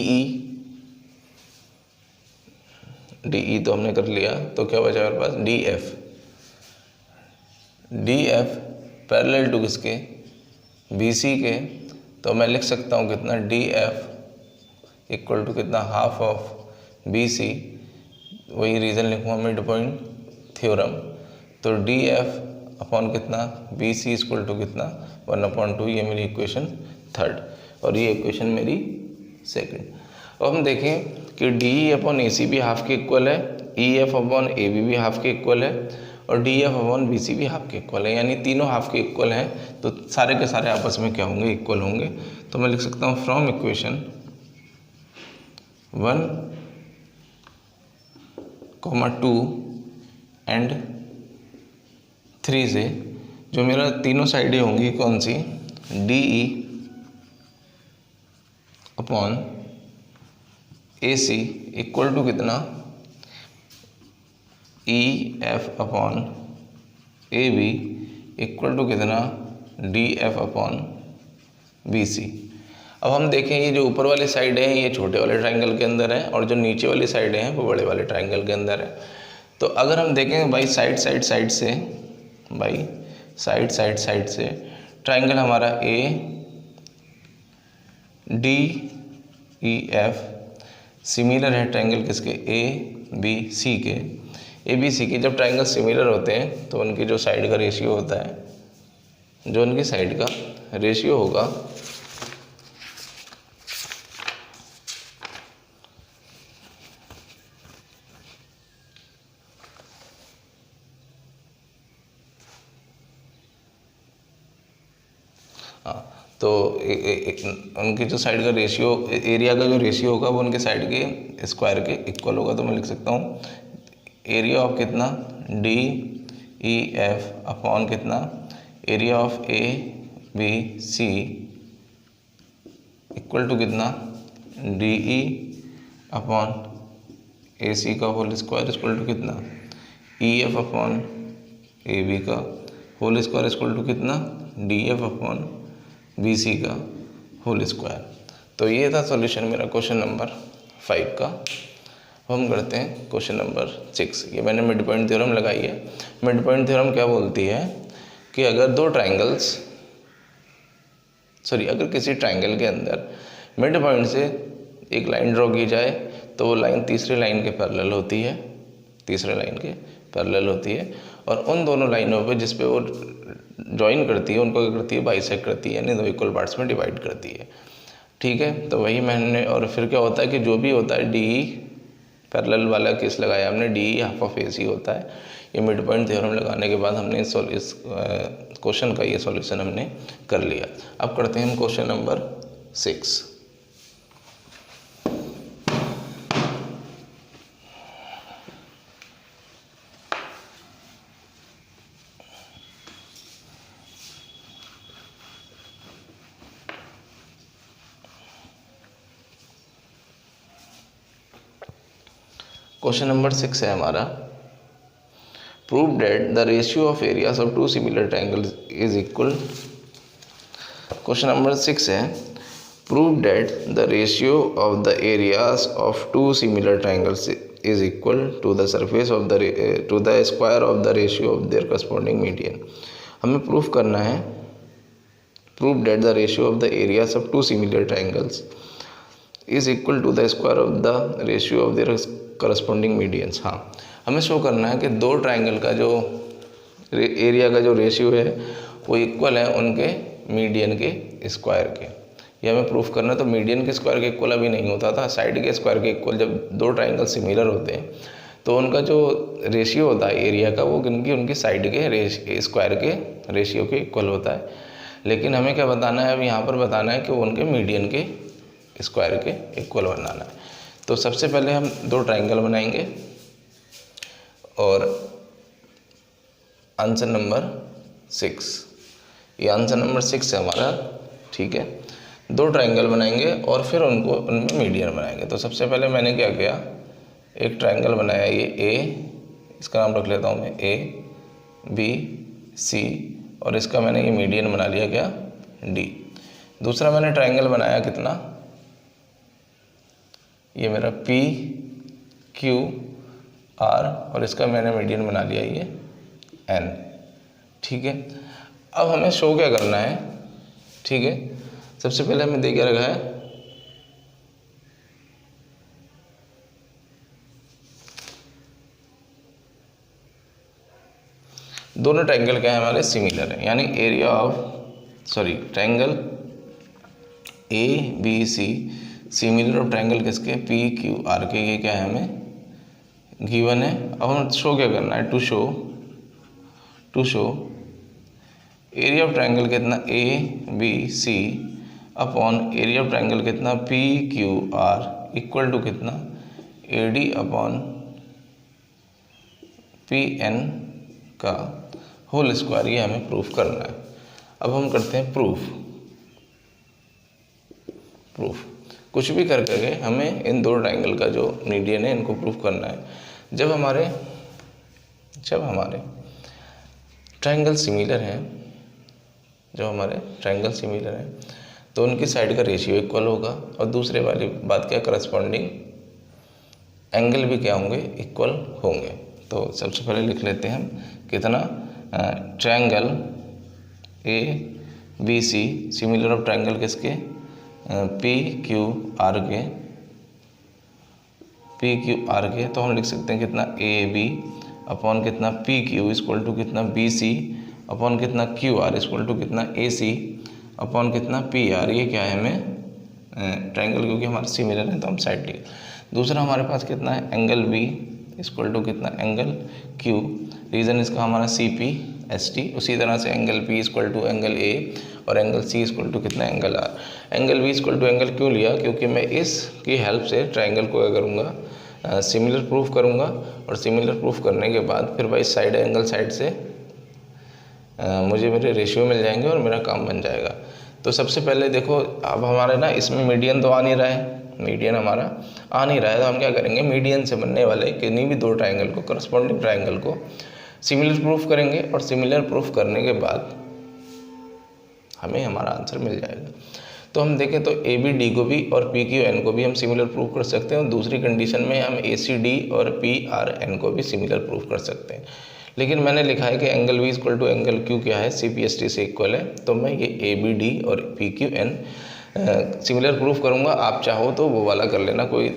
ई तो हमने कर लिया, तो क्या बचा मेरे पास, डी एफ पैरेलल टू किसके, बी सी के, तो मैं लिख सकता हूँ कितना, डी एफ इक्वल टू कितना, हाफ ऑफ बी सी, वही रीज़न लिखूँगा मिड पॉइंट थ्योरम, तो डी एफ अपॉन कितना, बी सी इक्वल टू कितना, 1/2, ये मेरी इक्वेशन थर्ड, और ये इक्वेशन मेरी सेकंड। अब हम देखें कि डी ई अपॉन ए सी भी हाफ के इक्वल है, E F upon A B भी हाफ के इक्वल है, और D F upon B C भी हाफ के इक्वल है, यानी तीनों हाफ के इक्वल हैं, तो सारे के सारे आपस में क्या होंगे, इक्वल होंगे। तो मैं लिख सकता हूँ फ्रॉम इक्वेशन 1, 2 एंड 3 से जो मेरा तीनों साइडें होंगी कौन सी, D E upon A C equal to कितना, E F upon A B equal to कितना, D F upon B C. अब हम देखें ये जो ऊपर वाली साइड है ये छोटे वाले ट्रायंगल के अंदर है, और जो नीचे वाली साइड है वो बड़े वाले ट्रायंगल के अंदर है। तो अगर हम देखें बाई साइड से ट्रायंगल हमारा A D E F similar है ट्रायंगल किसके, ए बी सी के। ए बी सी के जब ट्रायंगल सिमिलर होते हैं तो उनकी जो साइड का रेशियो होता है, जो उनकी साइड का रेशियो होगा तो उनकी जो साइड का रेशियो, एरिया का जो रेशियो होगा वो उनके साइड के स्क्वायर के इक्वल होगा। तो मैं लिख सकता हूँ एरिया ऑफ कितना, डी ई एफ अपॉन कितना, area of A B C equal to कितना, D E upon A C का होल स्क्वायर इक्वल टू कितना, E F upon A B का होल स्क्वायर इक्वल टू कितना, D F upon B C का whole square. तो ये था solution मेरा क्वेश्चन नंबर 5 का। हम करते हैं क्वेश्चन नंबर 6। ये मैंने मिड पॉइंट थ्योरम लगाई है। मिड पॉइंट थ्योरम क्या बोलती है कि अगर दो ट्रायंगल्स अगर किसी ट्रायंगल के अंदर मिड पॉइंट से एक लाइन ड्रॉ की जाए तो वो लाइन तीसरी लाइन के पैरेलल होती है, और उन दोनों लाइनों पे जिस पे वो ज्वाइन करती है उनको क्या करती है, बाइसेक्ट करती है, यानी दो इक्वल पार्ट्स में डिवाइड करती है। ठीक है, तो वही मैंने, और फिर क्या होता है कि जो भी होता है डी पैरेलल वाला केस लगाया हमने, डी हाफ ऑफ ए सी होता है। ये मिड पॉइंट थ्योरम लगाने के बाद हमने इस क्वेश्चन का ये सॉल्यूशन हमने कर लिया। अब करते हैं हम क्वेश्चन नंबर 6। क्वेश्चन नंबर 6 है हमारा, prove that the ratio of areas of two similar triangles is equal. Question number 6 है, prove that the ratio of the areas of two similar triangles is equal to the surface of the square of the ratio of their corresponding median. हमें proof करना है, prove that the ratio of the areas of two similar triangles is equal to the square of the ratio of their corresponding medians. हाँ, हमें show करना है कि दो triangle का जो एरिया का जो रेशियो है वो इक्वल है उनके मीडियन के स्क्वायर के। ये हमें प्रूफ करना है। तो मीडियन के स्क्वायर के इक्वल अभी नहीं होता था, साइड के स्क्वायर के इक्वल। जब दो ट्रायंगल सिमिलर होते हैं तो उनका जो रेशियो होता है एरिया का वो उनकी साइड के स्क्वायर के रेशियो के इक्वल होता है। लेकिन हमें क्या बताना है, अब यहाँ पर बताना है कि वो उनके मीडियन के स्क्वायर के इक्वल बनाना है। तो सबसे पहले हम दो ट्रायंगल बनाएंगे और आंसर नंबर 6, ये आंसर नंबर 6 है हमारा। ठीक है, दो ट्रायंगल बनाएंगे और फिर उनमें मीडियन बनाएंगे। तो सबसे पहले मैंने क्या किया, एक ट्रायंगल बनाया, ये ए, इसका नाम रख लेता हूँ मैं ए बी सी, और इसका मैंने ये मीडियन बना लिया क्या, डी। दूसरा मैंने ट्रायंगल बनाया कितना, ये मेरा पी क्यू आर, और इसका मैंने मीडियन बना लिया ये एन। ठीक है, अब हमें शो क्या करना है। ठीक है, सबसे पहले हमें दे क्या रखा है, दोनों ट्रायंगल क्या है हमारे, सिमिलर है, यानी area of triangle A B C similar of triangle किसके, पी क्यू आर के। ये क्या है हमें गिवन है। अब हम शो क्या करना है, to show area of triangle कितना A B C upon area of triangle कितना P Q R equal to कितना A D upon P N का होल स्क्वायर। ये हमें प्रूफ करना है। अब हम करते हैं प्रूफ। कुछ भी कर करके हमें इन दो ट्रायंगल का जो मीडियन है इनको प्रूफ करना है। जब हमारे ट्रायंगल सिमिलर हैं, तो उनकी साइड का रेशियो इक्वल होगा, और दूसरे वाली बात क्या, करस्पॉन्डिंग एंगल भी क्या होंगे, इक्वल होंगे। तो सबसे पहले लिख लेते हैं हम कितना, triangle A B C similar of triangle किसके, पी क्यू आर के। तो हम लिख सकते हैं कितना ए बी अपॉन कितना पी क्यू इक्वल टू कितना बी सी अपॉन कितना क्यू आर इक्वल टू कितना ए सी अपॉन कितना पी आर। ये क्या है हमें ट्रायंगल, क्योंकि हमारे सिमिलर है तो हम साइड लिए। दूसरा हमारे पास कितना है, एंगल बी इक्वल टू कितना एंगल क्यू, रीजन इसका हमारा सी पी एस टी। उसी तरह से angle P equal to angle A और एंगल सी इक्वल टू कितना angle R. Angle B equal to angle क्यों लिया, क्योंकि मैं इसकी हेल्प से ट्रायंगल को क्या करूँगा, सिमिलर प्रूफ करूँगा, और सिमिलर प्रूफ करने के बाद फिर भाई साइड एंगल साइड से मुझे मेरे रेशियो मिल जाएंगे और मेरा काम बन जाएगा। तो सबसे पहले देखो, अब हमारे ना इसमें मीडियन तो आ नहीं रहा है, मीडियन हमारा आ नहीं रहा है, तो हम क्या करेंगे, मीडियन से बनने वाले किन्हीं भी दो ट्राइंगल को, करस्पॉन्डिंग ट्राइंगल को सिमिलर प्रूफ करेंगे और सिमिलर प्रूफ करने के बाद हमें हमारा आंसर मिल जाएगा। तो हम देखें तो ए बी डी को भी और पी क्यू एन को भी हम सिमिलर प्रूफ कर सकते हैं, और दूसरी कंडीशन में हम ए सी डी और पी आर एन को भी सिमिलर प्रूफ कर सकते हैं। लेकिन मैंने लिखा है कि angle V equal to angle Q क्या है, सी पी एस टी से इक्वल है, तो मैं ये ए बी डी और P Q N similar proof करूँगा। आप चाहो तो वो वाला कर लेना, कोई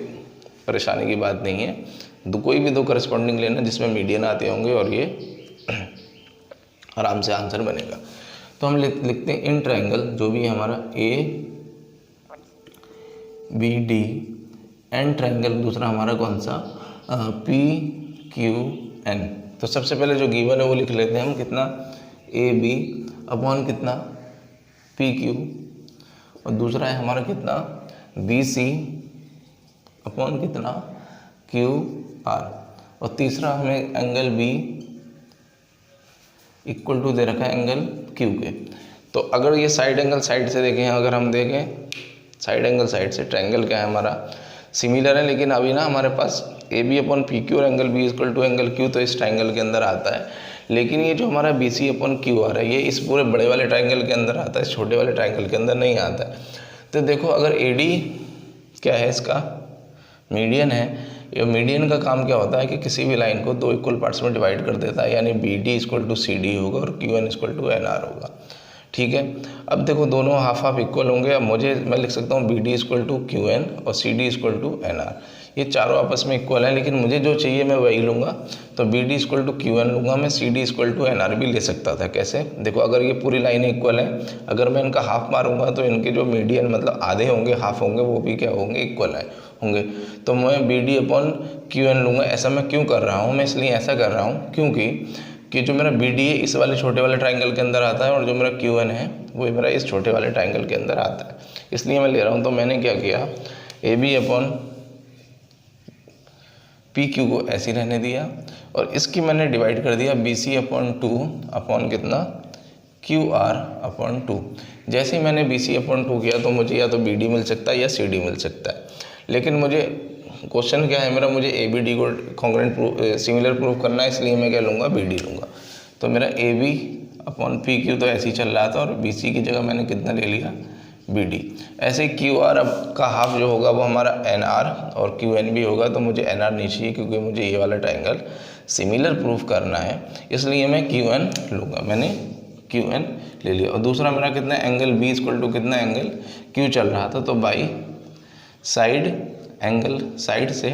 परेशानी की बात नहीं है। कोई भी दो करस्पॉन्डिंग लेना जिसमें मीडियन आते होंगे और ये आराम से आंसर बनेगा। तो हम लिखते हैं इन ट्राइंगल, जो भी हमारा A B D and triangle, दूसरा हमारा कौन सा, पी क्यू एन। तो सबसे पहले जो गिवन है वो लिख लेते हैं हम, कितना, ए बी अपॉन कितना, पी क्यू, और दूसरा है हमारा कितना, बी सी अपॉन कितना, क्यू आर, और तीसरा हमें एंगल बी इक्वल टू दे रखा है एंगल क्यू के। तो अगर ये साइड एंगल साइड से देखें, अगर हम देखें साइड एंगल साइड से, ट्रायंगल क्या है हमारा, सिमिलर है, लेकिन अभी ना हमारे पास A B upon P Q और angle B equal to angle Q तो इस ट्रायंगल के अंदर आता है, लेकिन ये जो हमारा बी सी अपॉन क्यू आ रहा है ये इस पूरे बड़े वाले ट्रायंगल के अंदर आता है, इस छोटे वाले ट्रायंगल के अंदर नहीं आता है। तो देखो अगर ए डी क्या है, इसका मीडियन है, ये मीडियन का काम क्या होता है कि किसी भी लाइन को दो इक्वल पार्ट्स में डिवाइड कर देता है, यानी B D equal to C D होगा और Q N equal to N R होगा। ठीक है, अब देखो दोनों हाफ हाफ इक्वल होंगे। अब मैं लिख सकता हूँ B D equal to Q N और C D equal to N R, ये चारों आपस में इक्वल हैं, लेकिन मुझे जो चाहिए मैं वही लूँगा। तो B D equal to Q N लूँगा, मैं C D equal to N R भी ले सकता था। कैसे, देखो अगर ये पूरी लाइनें इक्वल हैं, अगर मैं इनका हाफ मारूंगा तो इनके जो मीडियन मतलब आधे होंगे, हाफ होंगे, वो भी क्या होंगे, इक्वल होंगे। तो मैं B D upon Q N लूँगा। ऐसा मैं क्यों कर रहा हूँ, मैं इसलिए ऐसा कर रहा हूँ क्योंकि जो मेरा बी डी है इस वाले छोटे वाले ट्राइंगल के अंदर आता है, और जो मेरा क्यू एन है वो मेरा इस छोटे वाले ट्राइंगल के अंदर आता है, इसलिए मैं ले रहा हूँ। तो मैंने क्या किया, A B upon P Q को ऐसे ही रहने दिया, और इसकी मैंने डिवाइड कर दिया B C upon two upon कितना, क्यू आर अपॉन टू। जैसे ही मैंने बी सी अपॉन टू किया तो मुझे या तो बी डी मिल सकता है या सी डी मिल सकता है, लेकिन मुझे क्वेश्चन क्या है मेरा, मुझे ए बी डी को कॉन्ग्रुएंट सिमिलर प्रूफ करना है, इसलिए मैं क्या लूँगा, बी डी लूँगा। तो मेरा A B upon P Q तो ऐसे ही चल रहा था, और बी सी की जगह मैंने कितना ले लिया, बी डी। ऐसे क्यू आर अब का हाफ जो होगा वो हमारा एन आर और क्यू एन भी होगा, तो मुझे एन आर नहीं चाहिए क्योंकि मुझे ये वाला ट्राइंगल सिमिलर प्रूफ करना है, इसलिए मैं क्यू एन लूँगा। मैंने क्यू एन ले लिया। और दूसरा मेरा कितना, एंगल बी इक्वल टू कितना, एंगल क्यू चल रहा था, तो बाई साइड एंगल, साइड से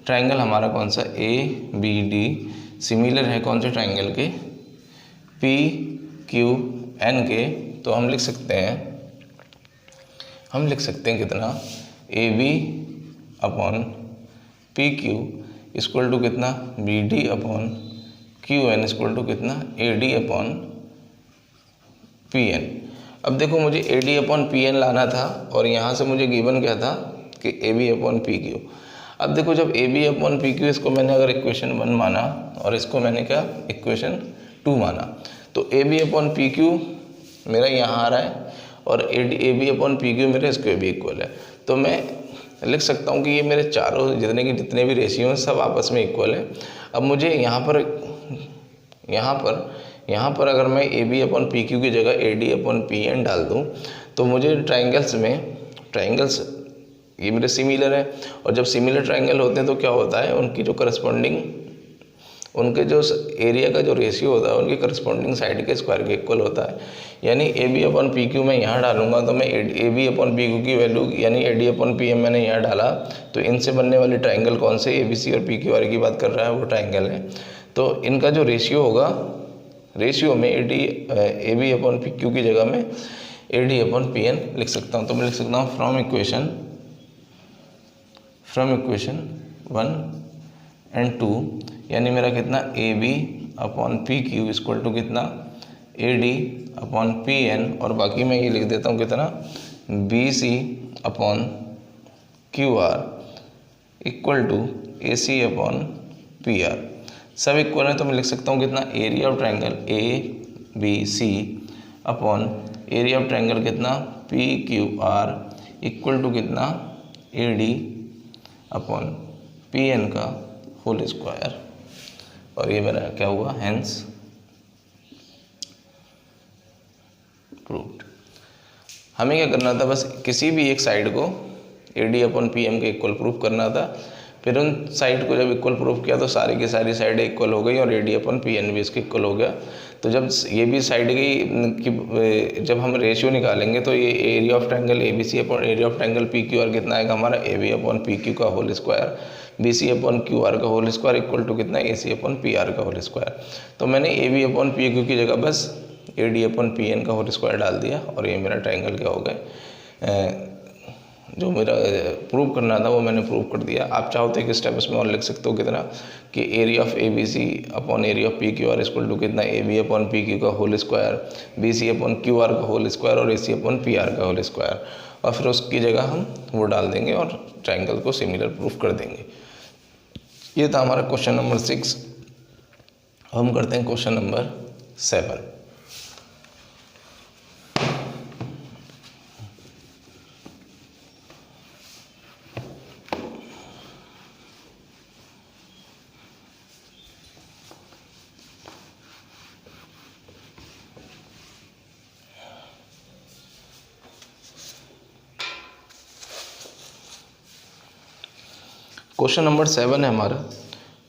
ट्राइंगल हमारा कौन सा, ए बी डी सिमिलर है कौन से ट्राइंगल के, पी क्यू एन के। तो हम लिख सकते हैं कितना, A B upon P Q equal to कितना, B D upon Q N equal to कितना, A D upon P N. अब देखो मुझे A D upon P N लाना था, और यहाँ से मुझे गिवन क्या था कि A B upon P Q. अब देखो जब A B upon P Q इसको मैंने अगर इक्वेशन 1 माना और इसको मैंने क्या इक्वेशन 2 माना, तो A B upon P Q मेरा यहाँ आ रहा है और A B upon P Q मेरे इसके भी इक्वल है। तो मैं लिख सकता हूँ कि ये मेरे चारों जितने भी रेशियो हैं सब आपस में इक्वल है। अब मुझे यहाँ पर अगर मैं A B upon P Q की जगह A D upon P N डाल दूँ तो मुझे ट्राइंगल्स ये मेरे सिमिलर है, और जब सिमिलर ट्राइंगल होते हैं तो क्या होता है, उनकी जो करस्पॉन्डिंग उनके जो एरिया का जो रेशियो होता है उनकी करस्पॉन्डिंग साइड के स्क्वायर के इक्वल होता है। यानी A B upon P Q मैं यहाँ डालूंगा तो मैं A B upon P Q की वैल्यू यानी A D upon P M मैंने यहाँ डाला, तो इनसे बनने वाले ट्राइंगल कौन से, ए बी सी और पी क्यू आर की बात कर रहा है वो ट्राइंगल है। तो इनका जो रेशियो होगा, रेशियो में A B upon P Q की जगह में A D upon P N लिख सकता हूँ। तो मैं लिख सकता हूँ फ्रॉम इक्वेशन 1 एंड 2, यानी मेरा कितना A B upon P Q equal to कितना A D upon P N, और बाकी मैं ये लिख देता हूँ कितना B C upon Q R equal to A C upon P R. सब इक्वल है तो मैं लिख सकता हूँ कितना area of triangle A B C upon area of triangle कितना P Q R equal to कितना AD अपॉन PN का होल स्क्वायर, और ये मेरा क्या हुआ, हेंस प्रूव्ड। हमें क्या करना था, बस किसी भी एक साइड को AD अपॉन PM के इक्वल प्रूफ करना था। फिर उन साइड को जब इक्वल प्रूफ किया तो सारी की सारी साइड इक्वल हो गई और AD अपॉन PN भी इसके इक्वल हो गया। तो जब ये भी साइड की जब हम रेशियो निकालेंगे तो ये area of triangle ABC upon area of triangle PQR कितना आएगा हमारा, AB अपॉन PQ का whole square, BC upon QR का होल स्क्वायर इक्वल टू कितना, AC अपॉन PR का होल स्क्वायर। तो मैंने AB अपॉन PQ की जगह बस AD अपॉन PN का होल स्क्वायर डाल दिया और ये मेरा ट्रायंगल क्या हो गया, जो मेरा प्रूव करना था वो मैंने प्रूव कर दिया। आप चाहो तो एक स्टेप इसमें और लिख सकते हो कितना, कि area of ABC upon area of PQR equal to कितना, AB अपॉन PQ का whole square, BC upon QR का होल स्क्वायर और AC अपॉन PR का होल स्क्वायर, और फिर उसकी जगह हम वो डाल देंगे और ट्रायंगल को सिमिलर प्रूफ कर देंगे। ये था हमारा क्वेश्चन नंबर 6। हम करते हैं क्वेश्चन नंबर 7। क्वेश्चन नंबर 7 है हमारा,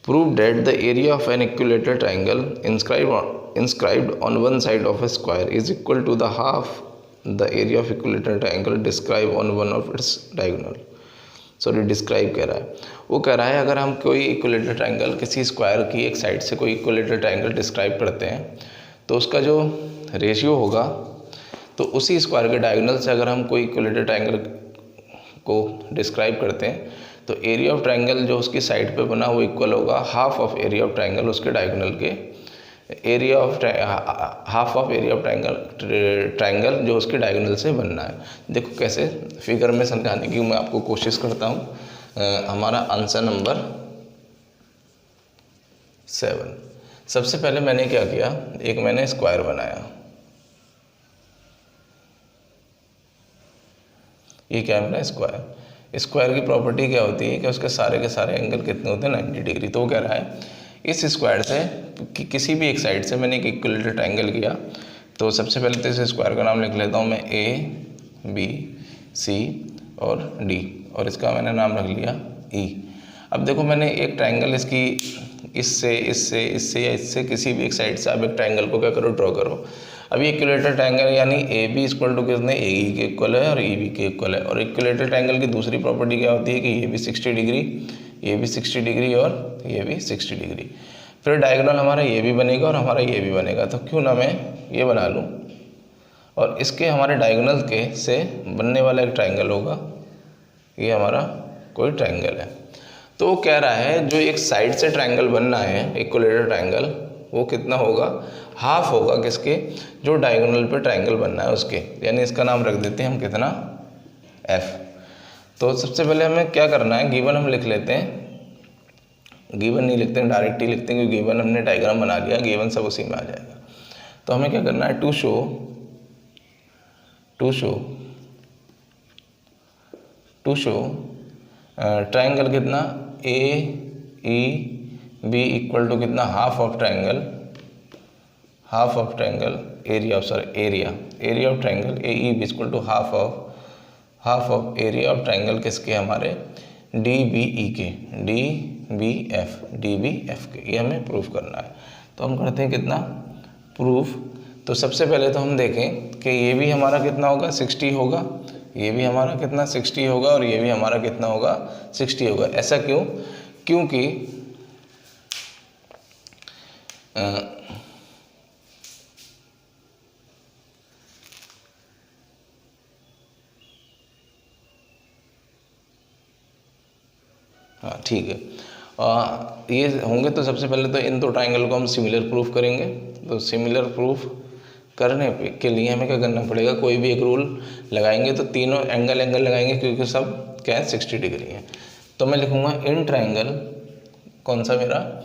prove that the area of an equilateral triangle inscribed on one side of a square is equal to the half the area of equilateral triangle describe on one of its diagonal. Sorry, describe कह रहा है, वो कह रहा है अगर हम कोई इक्विलेटरल ट्राइंगल किसी स्क्वायर की एक साइड से कोई इक्विलेटरल ट्राइंगल डिस्क्राइब करते हैं तो उसका जो रेशियो होगा, तो उसी स्क्वायर के डायगोनल से अगर हम कोई इक्विलेटरल ट्राइंगल को डिस्क्राइब करते हैं तो एरिया ऑफ ट्रायंगल जो उसकी साइड पे बना वो इक्वल होगा half of area of triangle उसके डायगोनल के, area of half of area of triangle जो उसके डायगोनल से बनना है। देखो कैसे फिगर में समझाने की मैं आपको कोशिश करता हूँ। हमारा आंसर नंबर 7, सबसे पहले मैंने क्या किया, एक मैंने स्क्वायर बनाया। ये क्या है मेरा स्क्वायर। स्क्वायर की प्रॉपर्टी क्या होती है कि उसके सारे के सारे एंगल कितने होते हैं, 90 डिग्री। तो वो कह रहा है इस स्क्वायर से कि किसी भी एक साइड से मैंने एक इक्विलेटरल ट्रायंगल किया, तो सबसे पहले तो इस स्क्वायर का नाम लिख लेता हूँ मैं ABC और D, और इसका मैंने नाम रख लिया E। अब देखो मैंने एक ट्रायंगल इसकी इससे इससे इससे या इससे किसी भी एक साइड से आप एक ट्रायंगल को क्या करो, ड्रॉ करो। अब ये इक्विलेटरल ट्रायंगल यानी AB इक्वल टू कितने, AE के इक्वल है और EB के इक्वल है। और इक्विलेटरल ट्रायंगल की दूसरी प्रॉपर्टी क्या होती है कि ये भी 60 डिग्री, ये भी 60 डिग्री और ये भी 60 डिग्री। फिर डायगोनल हमारा ये भी बनेगा और हमारा ये भी बनेगा, तो क्यों ना मैं ये बना लूँ, और इसके हमारे डायगोनल के से बनने वाला एक ट्रायंगल होगा, ये हमारा कोई ट्रायंगल है। तो वो कह रहा है जो एक साइड से ट्रायंगल बनना है इक्विलेटरल ट्रायंगल, वो कितना होगा, हाफ होगा किसके, जो डायगोनल पे ट्रायंगल बनना है उसके, यानी इसका नाम रख देते हैं हम कितना, F। तो सबसे पहले हमें क्या करना है, गिवन हम लिख लेते हैं, गिवन नहीं लिखते हैं डायरेक्ट ही लिखते हैं क्योंकि गिवन हमने डायग्राम बना लिया, गिवन सब उसी में आ जाएगा। तो हमें क्या करना है, टू शो ट्रायंगल कितना AEB इक्वल टू कितना, half of triangle area of triangle AEB equal to half of area of triangle किसके, हमारे DBE के, DBF के। ये हमें प्रूफ करना है। तो हम करते हैं कितना, प्रूफ। तो सबसे पहले तो हम देखें कि ये भी हमारा कितना होगा, 60 होगा, ये भी हमारा कितना 60 होगा और ये भी हमारा कितना होगा, 60 होगा। ऐसा क्यों, क्योंकि हाँ ठीक है, ये होंगे तो सबसे पहले तो इन दो ट्रायंगल को हम सिमिलर प्रूफ करेंगे। तो सिमिलर प्रूफ करने के लिए हमें क्या करना पड़ेगा, कोई भी एक रूल लगाएंगे तो तीनों एंगल लगाएंगे क्योंकि सब क्या है 60 डिग्री है। तो मैं लिखूँगा इन ट्रायंगल, कौन सा मेरा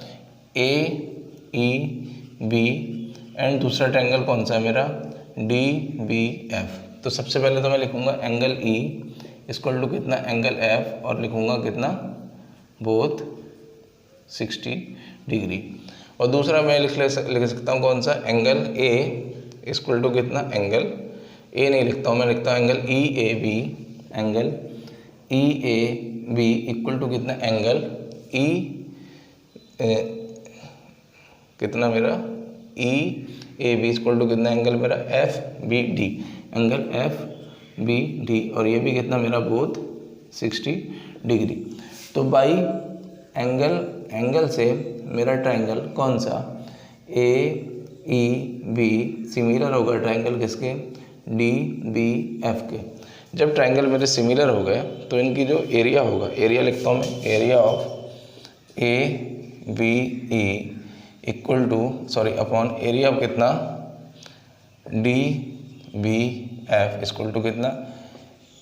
AEB, एंड दूसरा ट्रायंगल कौन सा है मेरा DBF। तो सबसे पहले तो मैं लिखूँगा एंगल इक्वल टू कितना एंगल एफ और लिखूँगा कितना बोथ 60 डिग्री। और दूसरा मैं लिख सकता हूँ कौन सा एंगल ए इक्वल टू कितना एंगल ए नहीं लिखता हूँ, मैं लिखता हूँ angle E A B, angle E A B equal to कितना एंगल ई कितना मेरा E A B equal to कितना एंगल मेरा F B D, angle F B D और ये भी कितना मेरा बोथ 60 डिग्री। तो बाई एंगल से मेरा ट्रायंगल कौन सा ए ई बी सिमिलर होगा ट्रायंगल किसके डी बी एफ के। जब ट्रायंगल मेरे सिमिलर हो गए तो इनकी जो एरिया होगा, एरिया लिखता हूँ मैं, area of A B E equal to upon area of कितना D B F equal to कितना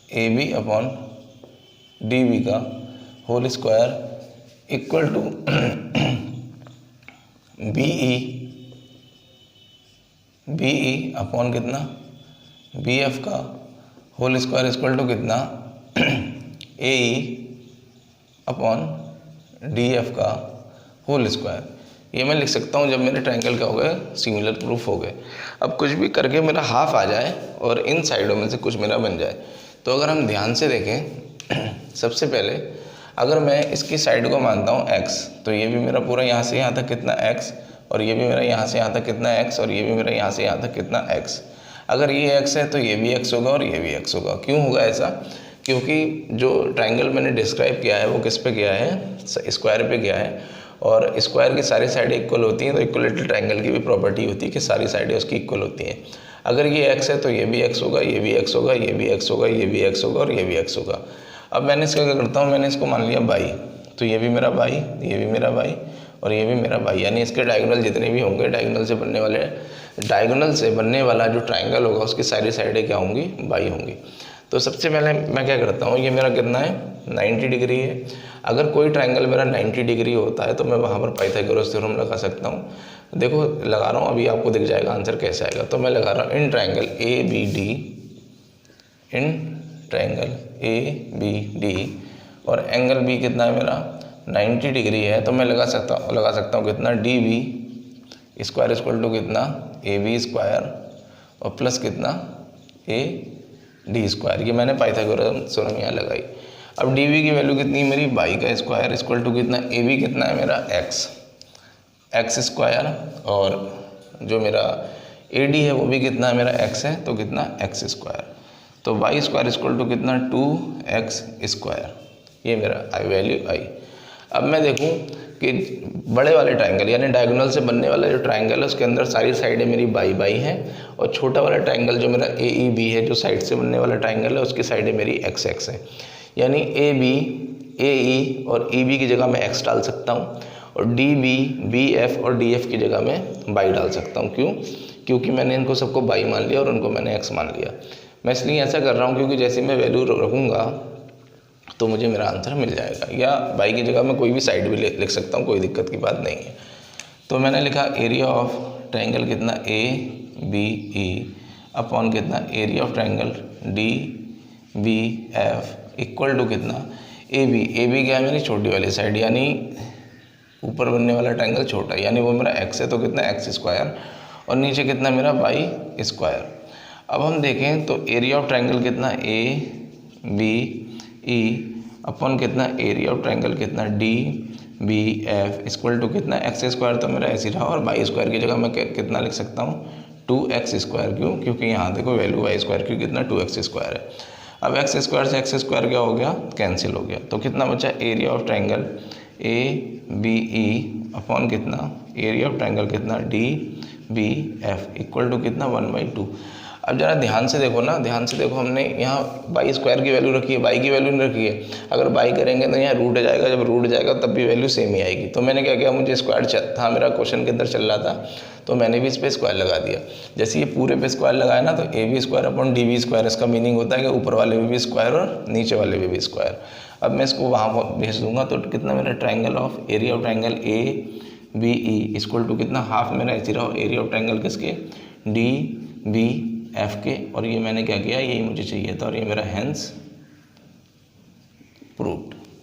A B upon D B का whole square equal to B E upon कितना बी एफ का whole square equal to कितना A E upon D F का whole square. ये मैं लिख सकता हूँ जब मेरे ट्रायंगल क्या हो गए सिमिलर प्रूफ हो गए। अब कुछ भी करके मेरा हाफ आ जाए और इन साइडों में से कुछ मेरा बन जाए। तो अगर हम ध्यान से देखें सबसे पहले अगर मैं इसकी साइड को मानता हूँ x, तो ये भी मेरा पूरा यहाँ से यहाँ तक कितना x और ये भी मेरा यहाँ से यहाँ तक कितना x और ये भी मेरा यहाँ से यहाँ तक कितना x। अगर ये x है तो ये भी x होगा और ये भी x होगा। क्यों होगा ऐसा? क्योंकि जो ट्रायंगल मैंने डिस्क्राइब किया है वो किस पे किया है, स्क्वायर पे किया है और स्क्वायर की सारी साइडें इक्वल होती हैं। तो इक्वलिटी ट्रायंगल की भी प्रॉपर्टी होती है कि सारी साइडें उसकी इक्वल होती हैं। अगर ये x है तो ये भी x होगा, ये भी x होगा, ये भी x होगा, ये भी x होगा और ये भी x होगा। अब मैंने इसका क्या करता हूँ, मैंने इसको मान लिया बाई, तो ये भी मेरा बाई, ये भी मेरा बाई और ये भी मेरा बाई, यानी इसके डायगोनल जितने भी होंगे डायगोनल से बनने वाला जो ट्रायंगल होगा उसकी सारी साइडें क्या होंगी, बाई होंगी। तो सबसे पहले मैं क्या करता हूँ, ये मेरा कितना है 90 डिग्री है। अगर कोई ट्रायंगल मेरा 90 डिग्री होता है तो मैं वहाँ पर पाइथागोरस थ्योरम लगा सकता हूँ। देखो लगा रहा हूँ, अभी आपको दिख जाएगा आंसर कैसे आएगा। तो मैं लगा रहा हूँ in triangle A B D, in triangle A B D और एंगल बी कितना है मेरा 90 डिग्री है। तो मैं लगा सकता हूँ कितना D B square equal to कितना ए बी स्क्वायर और प्लस कितना ए डी स्क्वायर। ये मैंने पाइथागोरस थ्योरम यहाँ लगाई। अब डी बी की वैल्यू कितनी मेरी बाई का स्क्वायर इक्वल टू कितना ए बी कितना है मेरा एक्स स्क्वायर और जो मेरा ए डी है वो भी कितना है मेरा एक्स है, तो कितना एक्स स्क्वायर। तो वाई स्क्वायर इक्वल टू कितना 2x स्क्वायर, ये मेरा वैल्यू आई। अब मैं देखूं कि बड़े वाले ट्रायंगल यानी डायगोनल से बनने वाला जो ट्रायंगल है उसके अंदर सारी साइडें मेरी बाई बाई हैं और छोटा वाला ट्रायंगल जो मेरा ए ई बी है जो साइड से बनने वाला ट्रायंगल है उसकी साइडें मेरी एक्स एक्स है। यानी ए बी ए ई और ई बी की जगह मैं एक्स डाल सकता हूँ और डी बी बी एफ और डी एफ की जगह मैं बाई डाल सकता हूँ। क्यों? क्योंकि मैंने इनको सबको बाई मान लिया और उनको मैंने एक्स मान लिया। मैं इसलिए ऐसा कर रहा हूँ क्योंकि जैसे मैं वैल्यू रखूँगा तो मुझे मेरा आंसर मिल जाएगा, या बाई की जगह मैं कोई भी साइड भी लिख सकता हूँ, कोई दिक्कत की बात नहीं है। तो मैंने लिखा एरिया ऑफ ट्रायंगल कितना ए बी ई अपॉन कितना area of triangle D B F equal to कितना ए बी क्या है मेरी छोटी वाली साइड, यानी ऊपर बनने वाला ट्रायंगल छोटा है, यानी वो मेरा एक्स है तो कितना एक्स स्क्वायर और नीचे कितना मेरा बाई स्क्वायर। अब हम देखें तो एरिया ऑफ ट्रायंगल कितना ए बी ई अपॉन कितना एरिया ऑफ ट्रायंगल कितना D B F equal to कितना एक्स स्क्वायर, तो मेरा ऐसे रहा और बाई स्क्वायर की जगह मैं कितना लिख सकता हूँ 2x स्क्वायर। क्यों? क्योंकि यहाँ देखो वैल्यू वाई स्क्वायर की कितना 2x स्क्वायर है। अब एक्स स्क्वायर से एक्स स्क्वायर क्या हो गया, कैंसिल हो गया। तो कितना बचा area of triangle A B E upon कितना एरिया ऑफ ट्रायंगल कितना D B F equal to कितना 1/2। अब ज़रा ध्यान से देखो ना, ध्यान से देखो, हमने यहाँ बाई स्क्वायर की वैल्यू रखी है, बाई की वैल्यू नहीं रखी है। अगर बाई करेंगे तो यहाँ रूट जाएगा, जब रूट जाएगा तब भी वैल्यू सेम ही आएगी। तो मैंने क्या किया, मुझे स्क्वायर था मेरा क्वेश्चन के अंदर चल रहा था तो मैंने भी इस पर स्क्वायर लगा दिया। जैसे ये पूरे पे स्क्वायर लगाया ना तो A B square upon D B square, इसका मीनिंग होता है कि ऊपर वाले में भी स्क्वायर और नीचे वाले में भी स्क्वायर। अब मैं इसको वहाँ भेज दूंगा तो कितना मेरा triangle of area of triangle A B E equal to कितना हाफ मेरा ऐसी रहा एरिया ऑफ ट्रायंगल किसके डी बी एफ के, और ये मैंने क्या किया, यही मुझे चाहिए था और ये मेरा हेंस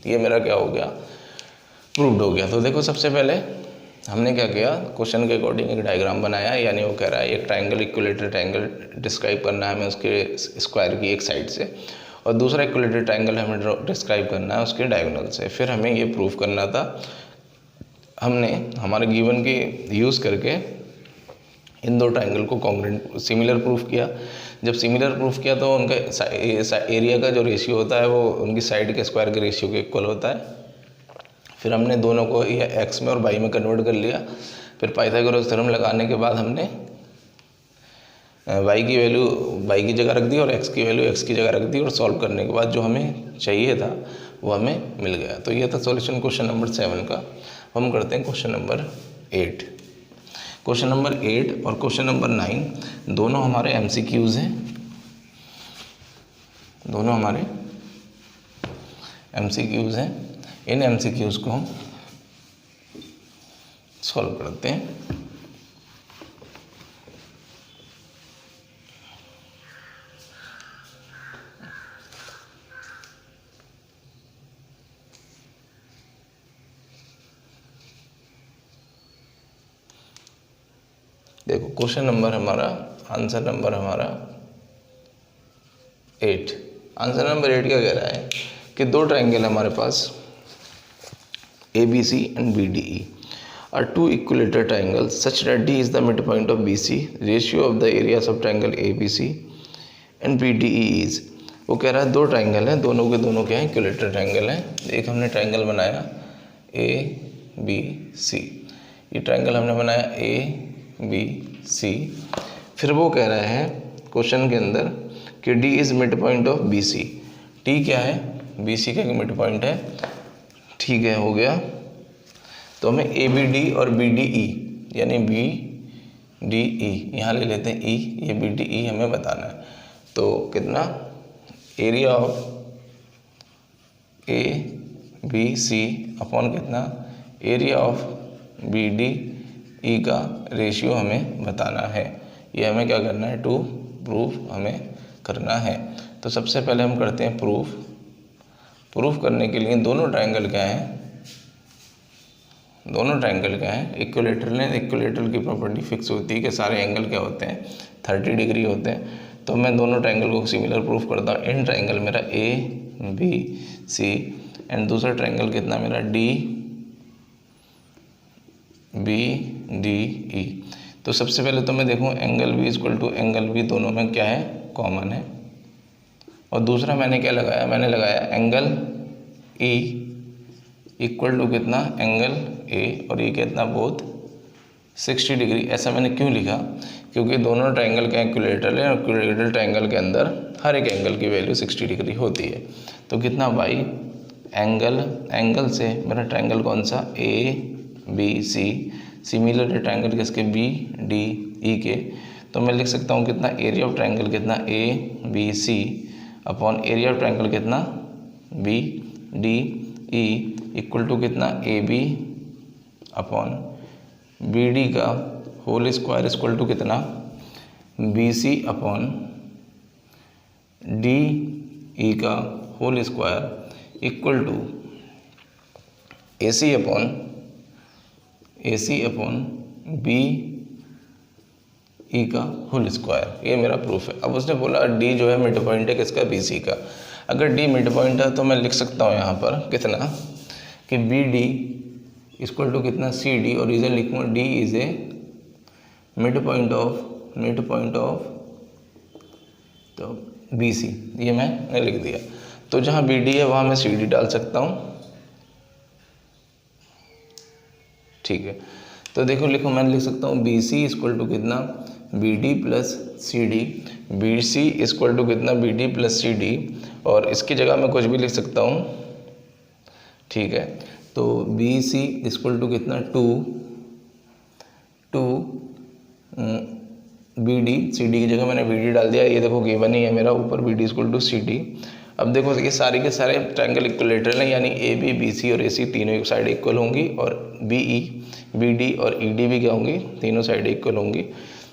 ये मेरा क्या हो गया, प्रूव्ड हो गया। तो देखो सबसे पहले हमने क्या किया, क्वेश्चन के अकॉर्डिंग एक डायग्राम बनाया, यानी वो कह रहा है एक ट्रायंगल, इक्विलेटरल ट्रायंगल डिस्क्राइब करना है हमें उसके स्क्वायर की एक साइड से, और दूसरा इक्विलेटरल ट्रायंगल हमें डिस्क्राइब करना है उसके डायगोनल से। फिर हमें ये प्रूव करना था, हमने हमारे गिवन के यूज़ करके इन दो ट्रायंगल को कॉन्ग्रुएंट सिमिलर प्रूफ किया। जब सिमिलर प्रूफ किया तो उनका एरिया का जो रेशियो होता है वो उनकी साइड के स्क्वायर के रेशियो के इक्वल होता है। फिर हमने दोनों को ये एक्स में और वाई में कन्वर्ट कर लिया। फिर पाइथागोरस थ्योरम लगाने के बाद हमने वाई की वैल्यू वाई की जगह रख दी और एक्स की वैल्यू एक्स की जगह रख दी, और सॉल्व करने के बाद जो हमें चाहिए था वो हमें मिल गया। तो ये था सॉल्यूशन क्वेश्चन नंबर 7 का। हम करते हैं क्वेश्चन नंबर 8। क्वेश्चन नंबर 8 और क्वेश्चन नंबर 9 दोनों हमारे MCQs हैं, दोनों हमारे MCQs हैं। इन MCQs को हम सॉल्व करते हैं। देखो क्वेश्चन नंबर हमारा, आंसर नंबर हमारा 8। आंसर नंबर 8 क्या कह रहा है कि दो ट्रायंगल हमारे पास ABC and BDE are two equilateral triangles such that D is the midpoint of BC. Ratio of the areas of triangle ABC and BDE is, वो कह रहा है दो ट्रायंगल हैं, दोनों के दोनों क्या हैं, इक्विलेटरल ट्रायंगल हैं। एक हमने ट्रायंगल बनाया ABC, ये ट्रायंगल हमने बनाया ABC। फिर वो कह रहा है क्वेश्चन के अंदर कि D is mid point of BC। D क्या है, BC का एक मिड पॉइंट है, ठीक है, हो गया। तो हमें ABD और BDE यानी BDE यहाँ ले लेते हैं E, ये BDE हमें बताना है। तो कितना, एरिया ऑफ ABC अपॉन कितना, एरिया ऑफ BDE का रेशियो हमें बताना है। ये हमें क्या करना है, टू प्रूफ हमें करना है। तो सबसे पहले हम करते हैं प्रूफ करने के लिए दोनों ट्रायंगल क्या हैं, दोनों ट्रायंगल क्या हैं, इक्विलेटरल हैं। इक्विलेटरल की प्रॉपर्टी फिक्स होती है कि सारे एंगल क्या होते हैं, 30 डिग्री होते हैं। तो मैं दोनों ट्रायंगल को सिमिलर प्रूफ करता हूँ। इन ट्रायंगल मेरा ABC एंड दूसरा ट्रायंगल कितना मेरा DBDE। तो सबसे पहले तो मैं देखूँ angle B equal to angle B, दोनों में क्या है, कॉमन है। और दूसरा मैंने क्या लगाया, मैंने लगाया एंगल E इक्वल टू कितना, एंगल A, और ये कितना, बोथ 60 डिग्री। ऐसा मैंने क्यों लिखा, क्योंकि दोनों ट्रायंगल के इक्विलेटरल है और इक्विलेटरल ट्रायंगल के अंदर हर एक एंगल की वैल्यू 60 डिग्री होती है। तो कितना बाई एंगल से मेरा ट्रायंगल कौन सा, ABC, सिमिलर है ट्रायंगल किसके, BDE के। तो मैं लिख सकता हूँ कितना, एरिया ऑफ ट्रायंगल कितना, ABC upon area of triangle कितना, BDE इक्वल टू कितना, AB अपॉन BD का होल स्क्वायर इक्वल टू कितना, BC अपॉन DE का whole square equal to AC upon BE का होल स्क्वायर। ये मेरा प्रूफ है। अब उसने बोला D जो है मिड पॉइंट है किसका, BC का। अगर D मिड पॉइंट है तो मैं लिख सकता हूँ यहाँ पर कितना, कि BD इक्वल टू कितना, CD, और रीजन लिखूँगा D is a mid point of तो BC, ये मैंने लिख दिया। तो जहाँ BD है वहाँ मैं CD डाल सकता हूँ, ठीक है। तो देखो लिखो, मैंने लिख सकता हूँ BC इक्वल टू कितना, BD plus CD, BC equal to कितना, BD प्लस CD, और इसकी जगह मैं कुछ भी लिख सकता हूँ, ठीक है। तो BC इक्वल टू कितना, 2 BD, CD की जगह मैंने BD डाल दिया। ये देखो गिवन ही है मेरा ऊपर, BD इक्वल टू CD। अब देखो ये सारे के सारे ट्रायंगल इक्विलेटरल हैं, यानी AB, BC और AC तीनों एक साइड इक्वल होंगी, और BE, BD और ED भी क्या होंगी, तीनों साइड इक्वल होंगी।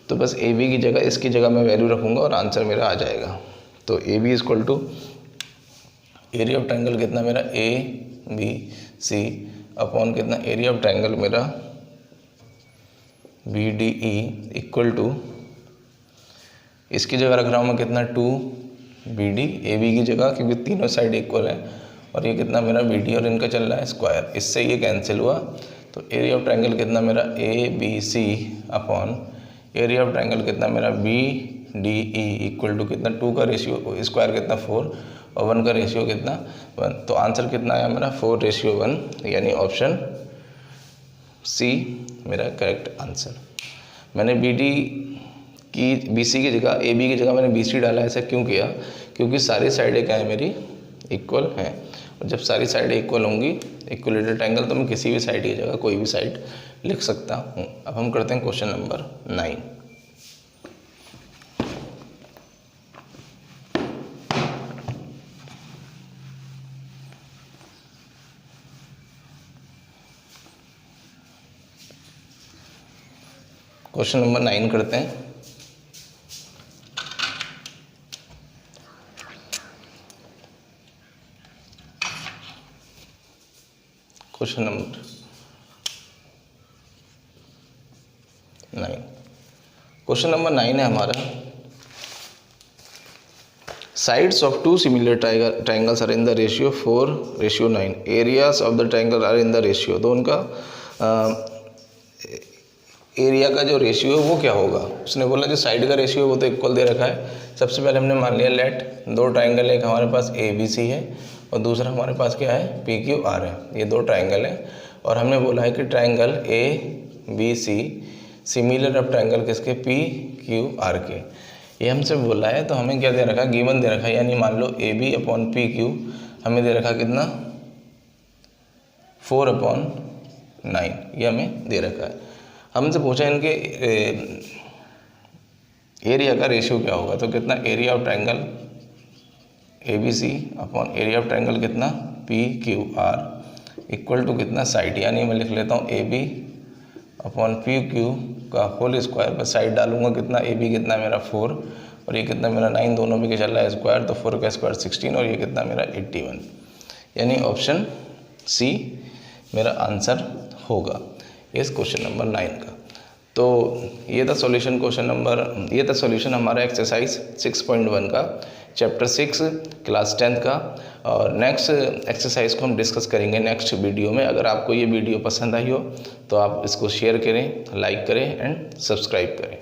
तो बस AB की जगह इसकी जगह मैं वैल्यू रखूँगा और आंसर मेरा आ जाएगा। तो AB equal to area of triangle कितना मेरा, बी सी अपॉन कितना एरिया ऑफ ट्रायंगल मेरा B D E equal to, इसकी जगह रख रहा हूँ मैं कितना 2 बी डी ए बी की जगह, क्योंकि तीनों साइड इक्वल है, और ये कितना मेरा बी डी और इनका चल रहा है स्क्वायर, इससे ये कैंसिल हुआ। तो एरिया ऑफ ट्रायंगल कितना मेरा A B C upon area of triangle कितना मेरा B D E equal to कितना 2 का रेशियो स्क्वायर कितना 4 और 1 का रेशियो कितना 1। तो आंसर कितना आया मेरा 4:1, यानी ऑप्शन सी मेरा करेक्ट आंसर। मैंने बी डी की बी सी की जगह ए बी की जगह मैंने बी सी डाला। ऐसा क्यों किया? क्योंकि सारी साइडें क्या है मेरी इक्वल हैं, और जब सारी साइडें इक्वल होंगी इक्वलेटेड ट्रायंगल, तो मैं किसी भी साइड की जगह कोई भी साइड लिख सकता हूँ। अब हम करते हैं क्वेश्चन नंबर 9। क्वेश्चन नंबर 9 करते हैं। क्वेश्चन नंबर 9, क्वेश्चन नंबर 9 है हमारा, sides of 2 similar triangles are in the ratio 4:9, areas of the triangle are in the ratio. तो उनका एरिया का जो रेशियो है वो क्या होगा? उसने बोला जो साइड का रेशियो वो तो इक्वल दे रखा है। सबसे पहले हमने मान लिया लेट 2 ट्रायंगल, एक हमारे पास ए बी सी है और दूसरा हमारे पास क्या है पी क्यू आर है। ये 2 ट्रायंगल है और हमने बोला है कि triangle A B C similar of triangle किसके पी क्यू आर के, ये हमसे बोला है। तो हमें क्या दे रखा है, गिवन दे रखा है, यानी मान लो A B upon P Q हमें दे रखा कितना 4/9, ये हमें दे रखा है। हमसे पूछा इनके एरिया का रेशियो क्या होगा, तो कितना area of triangle A B C upon area of triangle कितना P Q R equal to कितना साइड, यानी मैं लिख लेता हूँ A B upon P Q का होल स्क्वायर पर साइड डालूंगा कितना ए बी कितना मेरा 4 और ये कितना मेरा 9, दोनों में चल रहा है स्क्वायर, तो 4 का स्क्वायर 16 और ये कितना मेरा 81, यानी ऑप्शन सी मेरा आंसर होगा इस क्वेश्चन नंबर 9 का। तो ये था सॉल्यूशन ये था सॉल्यूशन हमारा एक्सरसाइज 6.1 का चैप्टर 6 क्लास 10 का। और नेक्स्ट एक्सरसाइज को हम डिस्कस करेंगे नेक्स्ट वीडियो में। अगर आपको ये वीडियो पसंद आई हो तो आप इसको शेयर करें, लाइक करें एंड सब्सक्राइब करें।